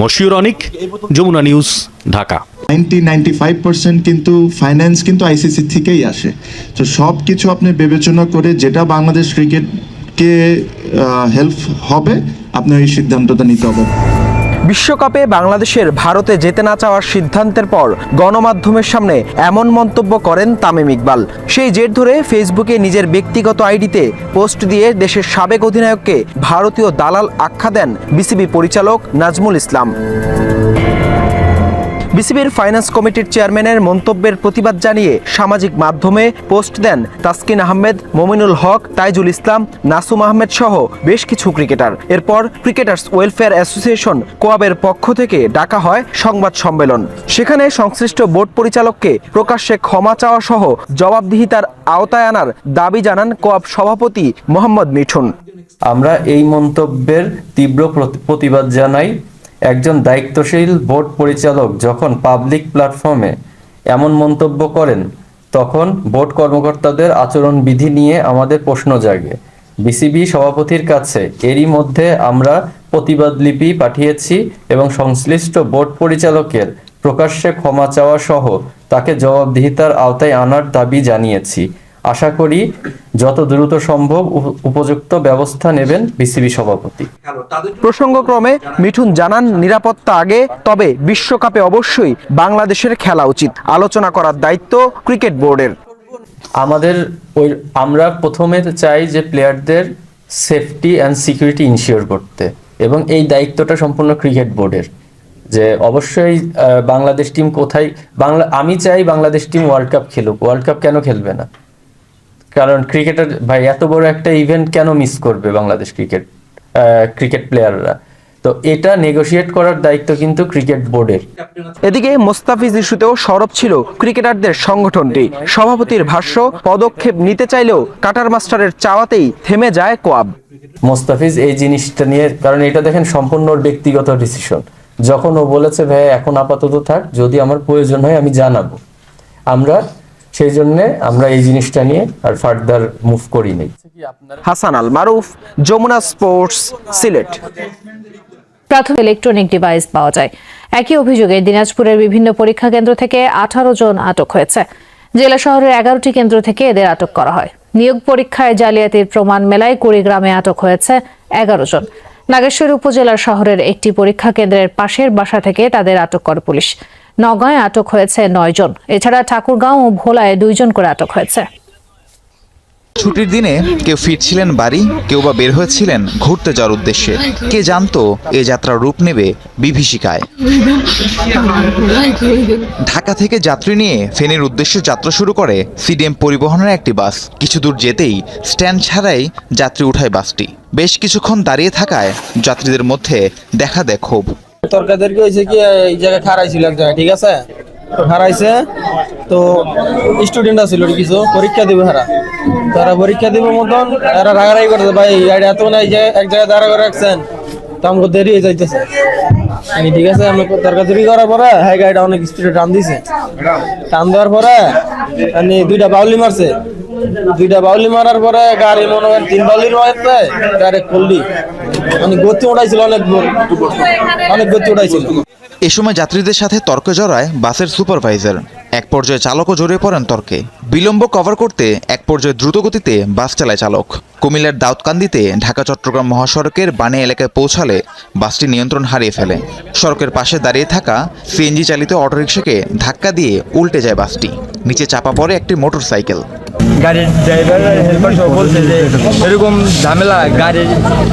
মশিউর অনিক, যমুনা নিউজ, ঢাকা। 95% কিন্তু ফাইন্যান্স কিন্তু আইসিসি থেকেই আসে। তো সব কিছু আপনি বিবেচনা করে যেটা বাংলাদেশ ক্রিকেটকে হেল্প হবে, আপনি ওই সিদ্ধান্তটা নিতে হবে। বিশ্বকাপে বাংলাদেশের ভারতে যেতে না চাওয়ার সিদ্ধান্তের পর গণমাধ্যমের সামনে এমন মন্তব্য করেন তামিম ইকবাল। সেই জের ধরে ফেসবুকে নিজের ব্যক্তিগত আইডিতে পোস্ট দিয়ে দেশের সাবেক অধিনায়ককে ভারতীয় দালাল আখ্যা দেন বিসিবি পরিচালক নাজমুল ইসলাম। বিসিবির ফাইন্যান্স কমিটির চেয়ারম্যানের মন্তব্যের প্রতিবাদ জানিয়ে সামাজিক মাধ্যমে পোস্ট দেন তাসকিন আহমেদ, মমিনুল হক, তাইজুল ইসলাম, নাসুম আহমেদ সহ বেশ কিছু ক্রিকেটার। এরপর ক্রিকেটার্স ওয়েলফেয়ার অ্যাসোসিয়েশন কোয়াবের পক্ষ থেকে ডাকা হয় সংবাদ সম্মেলন। সেখানে সংশ্লিষ্ট বোর্ড পরিচালককে প্রকাশ্যে ক্ষমা চাওয়া সহ জবাবদিহিতার আওতায় আনার দাবি জানান কোয়াব সভাপতি মোহাম্মদ মিঠুন। আমরা এই মন্তব্যের তীব্র প্রতিবাদ জানাই। একজন দায়িত্বশীল বোর্ড পরিচালক যখন পাবলিক প্ল্যাটফর্মে এমন মন্তব্য করেন, তখন বোর্ড কর্মকর্তাদের আচরণবিধি নিয়ে আমাদের প্রশ্ন জাগে। বিসিবি সভাপতির কাছে এরই মধ্যে আমরা প্রতিবাদ লিপি পাঠিয়েছি এবং সংশ্লিষ্ট বোর্ড পরিচালকের প্রকাশ্যে ক্ষমা চাওয়া সহ তাকে জবাবদিহিতার আওতায় আনার দাবি জানিয়েছি। আশা করি যত দ্রুত সম্ভব উপযুক্ত ব্যবস্থা নেবেন বিসিবি সভাপতি। প্রসঙ্গক্রমে মিঠুন জানান, নিরাপত্তা আগে, তবে বিশ্বকাপে অবশ্যই বাংলাদেশের খেলা উচিত। আলোচনা করার দায়িত্ব ক্রিকেট বোর্ডের। আমরা প্রথমে চাই যে প্লেয়ারদের সেফটি অ্যান্ড সিকিউরিটি ইনশিওর করতে, এবং এই দায়িত্বটা সম্পূর্ণ ক্রিকেট বোর্ডের। যে অবশ্যই বাংলাদেশ টিম কোথায়, আমি চাই বাংলাদেশ টিম ওয়ার্ল্ড কাপ খেলুক। ওয়ার্ল্ড কাপ কেন খেলবে না? কারণ ক্রিকেটার ভাই এত বড় একটা ইভেন্ট কেন মিস করবে বাংলাদেশ ক্রিকেট প্লেয়াররা? তো এটা নেগোশিয়েট করার দায়িত্ব কিন্তু ক্রিকেট বোর্ডের। এদিকে মোস্তাফিজ ইস্যুতেও সরব ছিল ক্রিকেটারদের সংগঠনটি। সভাপতির ভাষ্য, পদক্ষেপ নিতে চাইলেও কাটার মাস্টারের চাওয়াতেই থেমে যায় কোয়াব। মোস্তাফিজ এই জিনিসটা নিয়ে, কারণ এটা দেখেন সম্পূর্ণ ব্যক্তিগত ডিসিশন। যখন ও বলেছে ভাই এখন আপাতত থাক, যদি আমার প্রয়োজন হয় আমি জানাবো। আমরা সেই জন্যে আমরা এই জিনিসটা নিয়ে আর ফার্দার মুভ করি নাই। হাসান আল মারুফ, যমুনা স্পোর্টস, সিলেট। প্রাথমিক ইলেকট্রনিক ডিভাইস পাওয়া যায়। একই অভিযোগে দিনাজপুরের বিভিন্ন পরীক্ষা কেন্দ্র থেকে 18 জন আটক হয়েছে। জেলা শহরের 11টি কেন্দ্র থেকে এদের আটক করা হয়। নিয়োগ পরীক্ষায় জালিয়াতির প্রমাণ মেলায় কুড়িগ্রামে আটক হয়েছে 11 জন। নাগেশ্বরী উপজেলার শহরের একটি পরীক্ষা কেন্দ্রের পাশের বাসা থেকে তাদের আটক করে পুলিশ। নওগাঁয় আটক হয়েছে 9 জন। এছাড়া ঠাকুরগাঁও ও ভোলায় 2 জন করে আটক হয়েছে। ছুটির দিনে কেউ ফিরছিলেন বাড়ি, কেউ বা বের হয়েছিলেন ঘুরতে যাওয়ার উদ্দেশ্যে। কে জানতো এ যাত্রা রূপ নেবে বিভীষিকায়। ঢাকা থেকে যাত্রী নিয়ে ফেনীর উদ্দেশ্যে যাত্রা শুরু করে সিডিএম পরিবহনের একটি বাস। কিছু দূর যেতেই স্ট্যান্ড ছাড়াই যাত্রী উঠায় বাসটি। বেশ কিছুক্ষণ দাঁড়িয়ে থাকায় যাত্রীদের মধ্যে দেখা দেয় ক্ষোভ। তরকাদেরকে হয়েছে কি এই জায়গায় খারাইছিল এক জায়গায়, ঠিক আছে, হারাইছে তো স্টুডেন্ট আছিল কিছু পরীক্ষা দিবে তারা পরীক্ষা দিব মতন এরা রাগারাগি করতে ভাই এত নাই যে এক জায়গায় দাঁড়া করে রাখছেন তো আমাকে দেরি হয়ে যাইতেছে। ঠিক আছে, আমি তরকারি করার পরে হ্যাঁ গাড়িটা অনেক স্পিডে টান দিছে। টান দেওয়ার পরে দুইটা বাউলি মারছে। দুইটা বাউলি মারার পরে গাড়ি মনে হয় 3 বাউলির মারতে ডাইরেক্ট খুললি মানে গতি উঠাইছিল, অনেক গতি উঠাইছিল। এ সময় যাত্রীদের সাথে তর্কে জড়ায় বাসের সুপারভাইজার। এক পর্যায়ে চালকও জড়িয়ে পড়েন তর্কে। বিলম্ব কভার করতে এক পর্যায়ে দ্রুতগতিতে বাস চালায় চালক। কুমিল্লার দাউদকান্দিতে ঢাকা চট্টগ্রাম মহাসড়কের বানে এলাকায় পৌঁছালে বাসটি নিয়ন্ত্রণ হারিয়ে ফেলে। সড়কের পাশে দাঁড়িয়ে থাকা সিএনজি চালিত অটোরিকশাকে ধাক্কা দিয়ে উল্টে যায় বাসটি। নিচে চাপা পড়ে একটি মোটরসাইকেল। গাড়ির ড্রাইভার হেল্পার সব বলছে যে এরকম ঝামেলা গাড়ির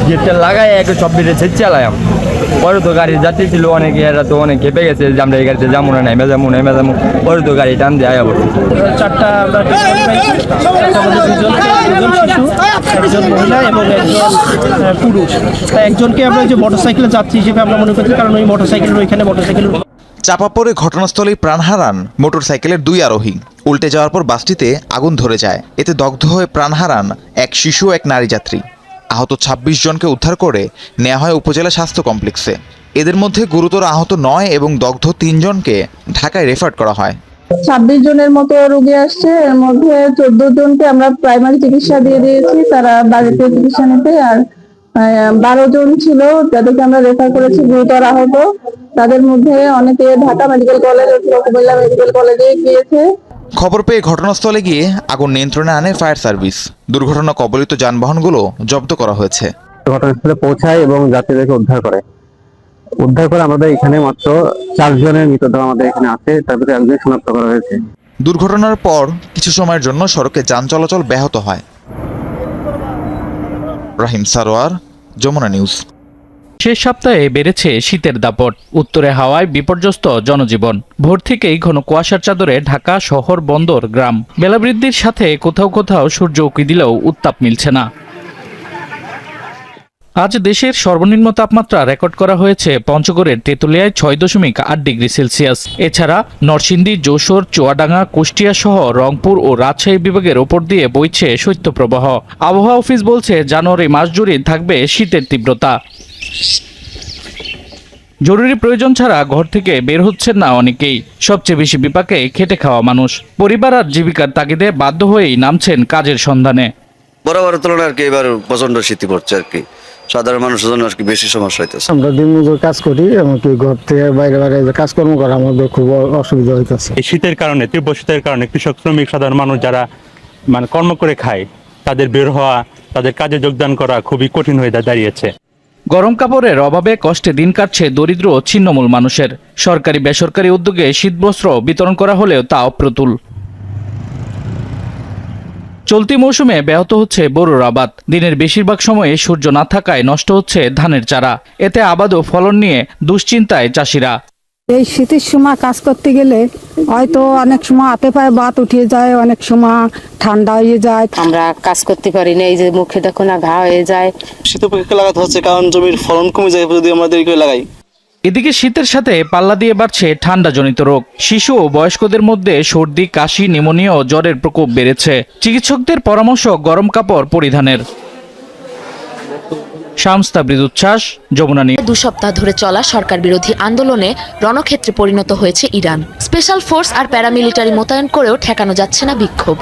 গেটটা লাগায় একটু সব বেড়ে চালাম। পরে তো গাড়ির যাত্রী ছিল অনেকে, এরা তো অনেক খেপে গেছে যে আমরা এই গাড়িতে যাবো না, নেমে যাবো। পরে তো গাড়ি টান দিয়ে আয়া পড়ছে। 4টা আমরা একজন মহিলা এবং একজন পুরুষ। একজনকে আমরা যে মোটরসাইকেলে যাত্রী হিসেবে আমরা মনে করছি, কারণ ওই মোটরসাইকেলের ওইখানে মোটরসাইকেল চাপা পড়ে ঘটনাস্থলেই প্রাণ হারান মোটরসাইকেলের 2 আরোহী। উল্টে যাওয়ার পর বাসটিতে আগুন ধরে যায়। এতে দগ্ধ হয়ে প্রাণ হারান এক শিশু ও এক নারী যাত্রী। আহত 26 জনকে উদ্ধার করে নেওয়া হয় উপজেলা স্বাস্থ্য কমপ্লেক্সে। এদের মধ্যে গুরুতর আহত 9 এবং দগ্ধ 3 জনকে ঢাকায় রেফার করা হয়। 26 জনের মতো রোগী আসছে। এর মধ্যে 14 জনকে আমরা প্রাইমারি চিকিৎসা দিয়ে দিয়েছি, তারা বাড়িতে চিকিৎসা নিতে। আর 12 জন ছিল যাদেরকে আমরা রেফার করেছি গুরুতর আহত। তাদের মধ্যে অনেকে ঢাকা মেডিকেল কলেজ অথবা কুমিল্লা মেডিকেল কলেজে গিয়েছে। খবর পেয়ে ঘটনাস্থলে গিয়ে আগুন নিয়ন্ত্রণে আনে ফায়ার সার্ভিস। দুর্ঘটনা কবলিত যানবাহনগুলো জব্দ করা হয়েছে। ঘটনাস্থলে পৌঁছায় এবং যাত্রীদেরকে উদ্ধার করে আমাদের এখানে মাত্র 4 জনের মৃতদেহ আমাদের এখানে আছে, তার ভিতরে একজন শনাক্ত করা হয়েছে। দুর্ঘটনার পর কিছু সময়ের জন্য সড়কে যান চলাচল ব্যাহত হয়। রাহিম সারোয়ার, যমুনা নিউজ। শেষ সপ্তাহে বেড়েছে শীতের দাপট। উত্তরে হাওয়ায় বিপর্যস্ত জনজীবন। ভোর থেকেই ঘন কুয়াশার চাদরে ঢাকা শহর, বন্দর, গ্রাম। বেলা বৃদ্ধির সাথে কোথাও কোথাও সূর্য উঁকি দিলেও উত্তাপ মিলছে না। আজ দেশের সর্বনিম্ন তাপমাত্রা রেকর্ড করা হয়েছে পঞ্চগড়ের তেঁতুলিয়ায় 6.8 ডিগ্রি সেলসিয়াস। এছাড়া নরসিংদী, যশোর, চুয়াডাঙ্গা, কুষ্টিয়া সহ রংপুর ও রাজশাহী বিভাগের ওপর দিয়ে বইছে শৈত্যপ্রবাহ। আবহাওয়া অফিস বলছে জানুয়ারি মাস জুড়ে থাকবে শীতের তীব্রতা। জরুরি প্রয়োজন ছাড়া ঘর থেকে বের হচ্ছেন না অনেকেই। সবচেয়ে বেশি বিপাকে খেটে খাওয়া মানুষ। পরিবার আর জীবিকার তাগিদে বাধ্য হয়েই নামছেন কাজের সন্ধানে। বরাবরের তুলনায় আর কি এবার প্রচন্ড শীত পড়ছে আর কি, সাধারণ মানুষের জন্য আর কি বেশি সমস্যা হইতেছে। আমরা দিনমজুর কাজ করি, এমনকি ঘর থেকে বাইরে কাজকর্ম করা আমাদের খুব অসুবিধা হইতেছে। এই শীতের কারণে, তীব্র শীতের কারণে কৃষক, শ্রমিক, সাধারণ মানুষ যারা মানে কর্ম করে খায়, তাদের বের হওয়া, তাদের কাজে যোগদান করা খুবই কঠিন হয়ে দাঁড়িয়েছে। গরম কাপড়ের অভাবে কষ্টে দিন কাটছে দরিদ্র ও ছিন্নমূল মানুষের। সরকারি বেসরকারি উদ্যোগে শীতবস্ত্র বিতরণ করা হলেও তা অপ্রতুল। চলতি মৌসুমে ব্যাহত হচ্ছে বোরোর আবাদ। দিনের বেশিরভাগ সময়ে সূর্য না থাকায় নষ্ট হচ্ছে ধানের চারা। এতে আবাদ ও ফলন নিয়ে দুশ্চিন্তায় চাষিরা। এই শীতের সময় কাজ করতে গেলে হয়তো অনেক সময় হাতে পায়ে বাত উঠে যায়, অনেক সময় ঠান্ডা হয়ে যায়, আমরা কাজ করতে পারি না। এই যে মুখে দেখো না ঘা হয়ে যায়। শীত উপেক্ষা লাগাতে হচ্ছে, কারণ জমির ফলন কমে যায় যদি আমরা দেরি করে লাগাই। এদিকে শীতের সাথে পাল্লা দিয়ে বাড়ছে ঠান্ডাজনিত রোগ। শিশু ও বয়স্কদের মধ্যে সর্দি, কাশি, নিউমোনিয়া ও জ্বরের প্রকোপ বেড়েছে। চিকিৎসকদের পরামর্শ গরম কাপড় পরিধানের। শামস তাবরিদ উচ্ছ্বাস, যমুনা নিউজ। 2 সপ্তাহ ধরে চলা সরকার বিরোধী আন্দোলনে রণক্ষেত্রে পরিণত হয়েছে ইরান। স্পেশাল ফোর্স আর প্যারামিলিটারি মোতায়েন করেও ঠেকানো যাচ্ছে না বিক্ষোভ।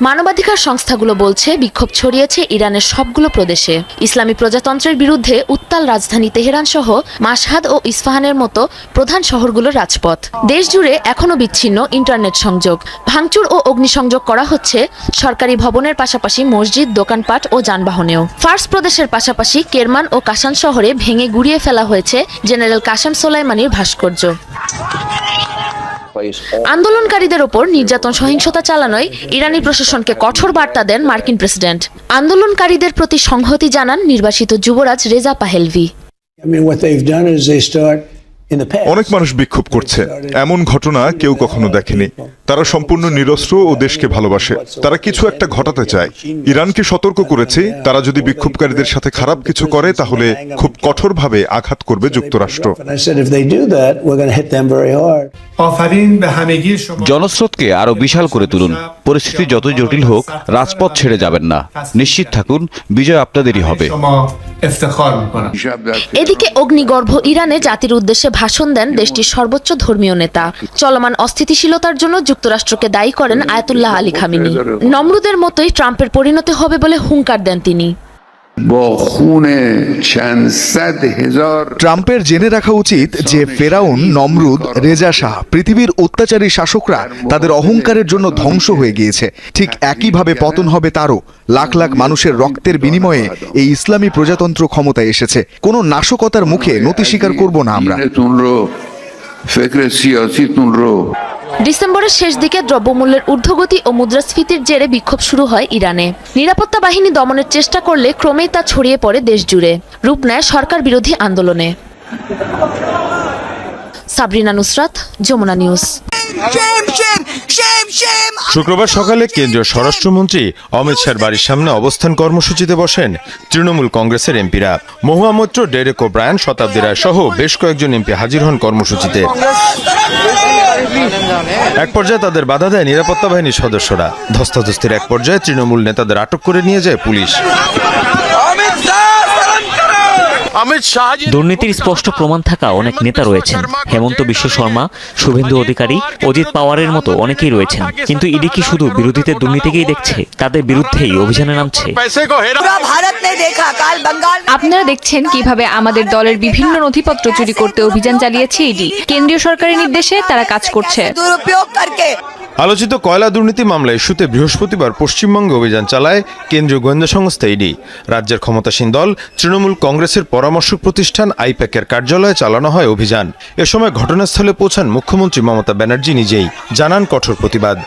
মানবাধিকার সংস্থাগুলো বলছে বিক্ষোভ ছড়িয়েছে ইরানের সবগুলো প্রদেশে। ইসলামী প্রজাতন্ত্রের বিরুদ্ধে উত্তাল রাজধানী তেহরান সহ মাশহাদ ও ইস্পাহানের মতো প্রধান শহরগুলোর রাজপথ। দেশ জুড়ে এখনও বিচ্ছিন্ন ইন্টারনেট সংযোগ। ভাঙচুর ও অগ্নিসংযোগ করা হচ্ছে সরকারি ভবনের পাশাপাশি মসজিদ, দোকানপাট ও যানবাহনেও। ফার্স প্রদেশের পাশাপাশি কেরমান ও কাশান শহরে ভেঙে গুড়িয়ে ফেলা হয়েছে জেনারেল কাসেম সোলাইমানির ভাস্কর্য। আন্দোলনকারীদের ওপর নির্যাতন, সহিংসতা চালানোয় ইরানি প্রশাসনকে কঠোর বার্তা দেন মার্কিন প্রেসিডেন্ট। আন্দোলনকারীদের প্রতি সংহতি জানান নির্বাসিত যুবরাজ রেজা পাহেলভি। অনেক মানুষ বিক্ষোভ করছে, এমন ঘটনা কেউ কখনো দেখেনি। তারা সম্পূর্ণ নিরস্ত্র ও দেশকে ভালোবাসে। তারা কিছু একটা ঘটাতে চায়। ইরানকে সতর্ক করেছে, তারা যদি বিক্ষোভকারীদের সাথে খারাপ কিছু করে তাহলে খুব কঠোরভাবে আঘাত করবে যুক্তরাষ্ট্র। জনস্রোতকে আরো বিশাল করে তুলুন। পরিস্থিতি যতই জটিল হোক, রাজপথ ছেড়ে যাবেন না। নিশ্চিত থাকুন, বিজয় আপনাদেরই হবে। এদিকে অগ্নিগর্ভ ইরানে জাতির উদ্দেশ্যে ভাষণ দেন দেশটির সর্বোচ্চ ধর্মীয় নেতা। চলমান অস্থিতিশীলতার জন্য যুক্তরাষ্ট্রকে দায়ী করেন আয়াতুল্লাহ আলী খামেনি। নমরুদের মতোই ট্রাম্পের পরিণতি হবে বলে হুঙ্কার দেন তিনি। ট্রাম্পের জেনে রাখা উচিত যে ফেরাউন, নমরুদ, রেজা শাহ, পৃথিবীর অত্যাচারী শাসকরা তাদের অহংকারের জন্য ধ্বংস হয়ে গিয়েছে। ঠিক একইভাবে পতন হবে তারও। লাখ লাখ মানুষের রক্তের বিনিময়ে এই ইসলামী প্রজাতন্ত্র ক্ষমতায় এসেছে। কোনো নাশকতার মুখে নতি স্বীকার করব না আমরা। ডিসেম্বরের শেষ দিকে দ্রব্যমূল্যের ঊর্ধ্বগতি ও মুদ্রাস্ফীতির জেরে বিক্ষোভ শুরু হয় ইরানে। নিরাপত্তা বাহিনী দমনের চেষ্টা করলে ক্রমেই তা ছড়িয়ে পড়ে দেশ জুড়ে, রূপ নেয় সরকার বিরোধী আন্দোলনে। সাবরিনা নুসরাত, যমুনা নিউজ। শুক্রবার সকালে কেন্দ্রীয় স্বরাষ্ট্রমন্ত্রী অমিত শাহর বাড়ির সামনে অবস্থান কর্মসূচিতে বসেন তৃণমূল কংগ্রেসের এমপিরা। মহুয়া মৈত্র, ডেরেক ওব্রায়ান, শতাব্দী রায় সহ বেশ কয়েকজন এমপি হাজির হন কর্মসূচিতে। এক পর্যায়ে তাদের বাধা দেয় নিরাপত্তা বাহিনীর সদস্যরা। ধস্তাধস্তির এক পর্যায়ে তৃণমূল নেতাদের আটক করে নিয়ে যায় পুলিশ। দুর্নীতির স্পষ্ট প্রমাণ থাকা অনেক নেতা রয়েছেন। হেমন্ত বিশ্ব শর্মা, শুভেন্দু অধিকারী, অজিত পাওয়ারের মতো অনেকেই রয়েছেন। কিন্তু ইডি কি শুধু বিরোধীদের দুর্নীতিকেই দেখছে? তাদের বিরুদ্ধেই অভিযানে নামছে। আপনারা দেখছেন কিভাবে আমাদের দলের বিভিন্ন নথিপত্র চুরি করতে অভিযান চালিয়েছে ইডি। কেন্দ্রীয় সরকারের নির্দেশে তারা কাজ করছে। আলোচিত কয়লা দুর্নীতি মামলা ইস্যুতে বৃহস্পতিবার পশ্চিমবঙ্গে অভিযান চালায় কেন্দ্রীয় গোয়েন্দা সংস্থা ইডি। রাজ্যের ক্ষমতাসীন দল তৃণমূল কংগ্রেসের পরামর্শক প্রতিষ্ঠান আইপ্যাকের কার্যালয়ে চালানো হয় অভিযান। এ সময় ঘটনাস্থলে পৌঁছান মুখ্যমন্ত্রী মমতা ব্যানার্জি নিজেই, জানান কঠোর প্রতিবাদ।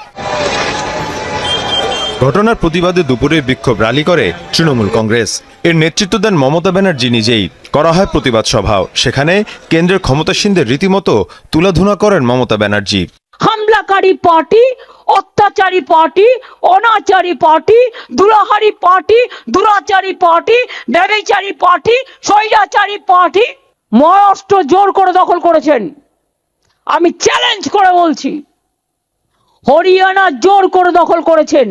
ঘটনার প্রতিবাদে দুপুরে বিক্ষোভ র্যালি করে তৃণমূল কংগ্রেস। এর নেতৃত্ব দেন মমতা ব্যানার্জি নিজেই। করা হয় প্রতিবাদ সভাও। সেখানে কেন্দ্রের ক্ষমতাসীনদের রীতিমতো তুলাধুনা করেন মমতা ব্যানার্জি। হামলাকারী পার্টি, অত্যাচারী পার্টি, অনাচারী পার্টি, দুরাহারি পার্টি, দুরাচারী পার্টি, ব্যভিচারী পার্টি, স্বৈরাচারী পার্টি মহারাষ্ট্র জোর করে দখল করেছেন। আমি চ্যালেঞ্জ করে বলছি, হরিয়ানা জোর করে দখল করেছেন,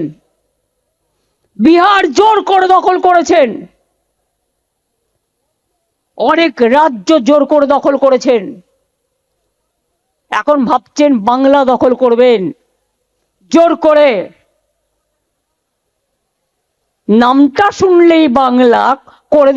বিহার জোর করে দখল করেছেন, অনেক রাজ্য জোর করে দখল করেছেন। এখন ভাবছেন বাংলা দখল করবেন জোর করে। নামটা শুনলেই বাংলা করে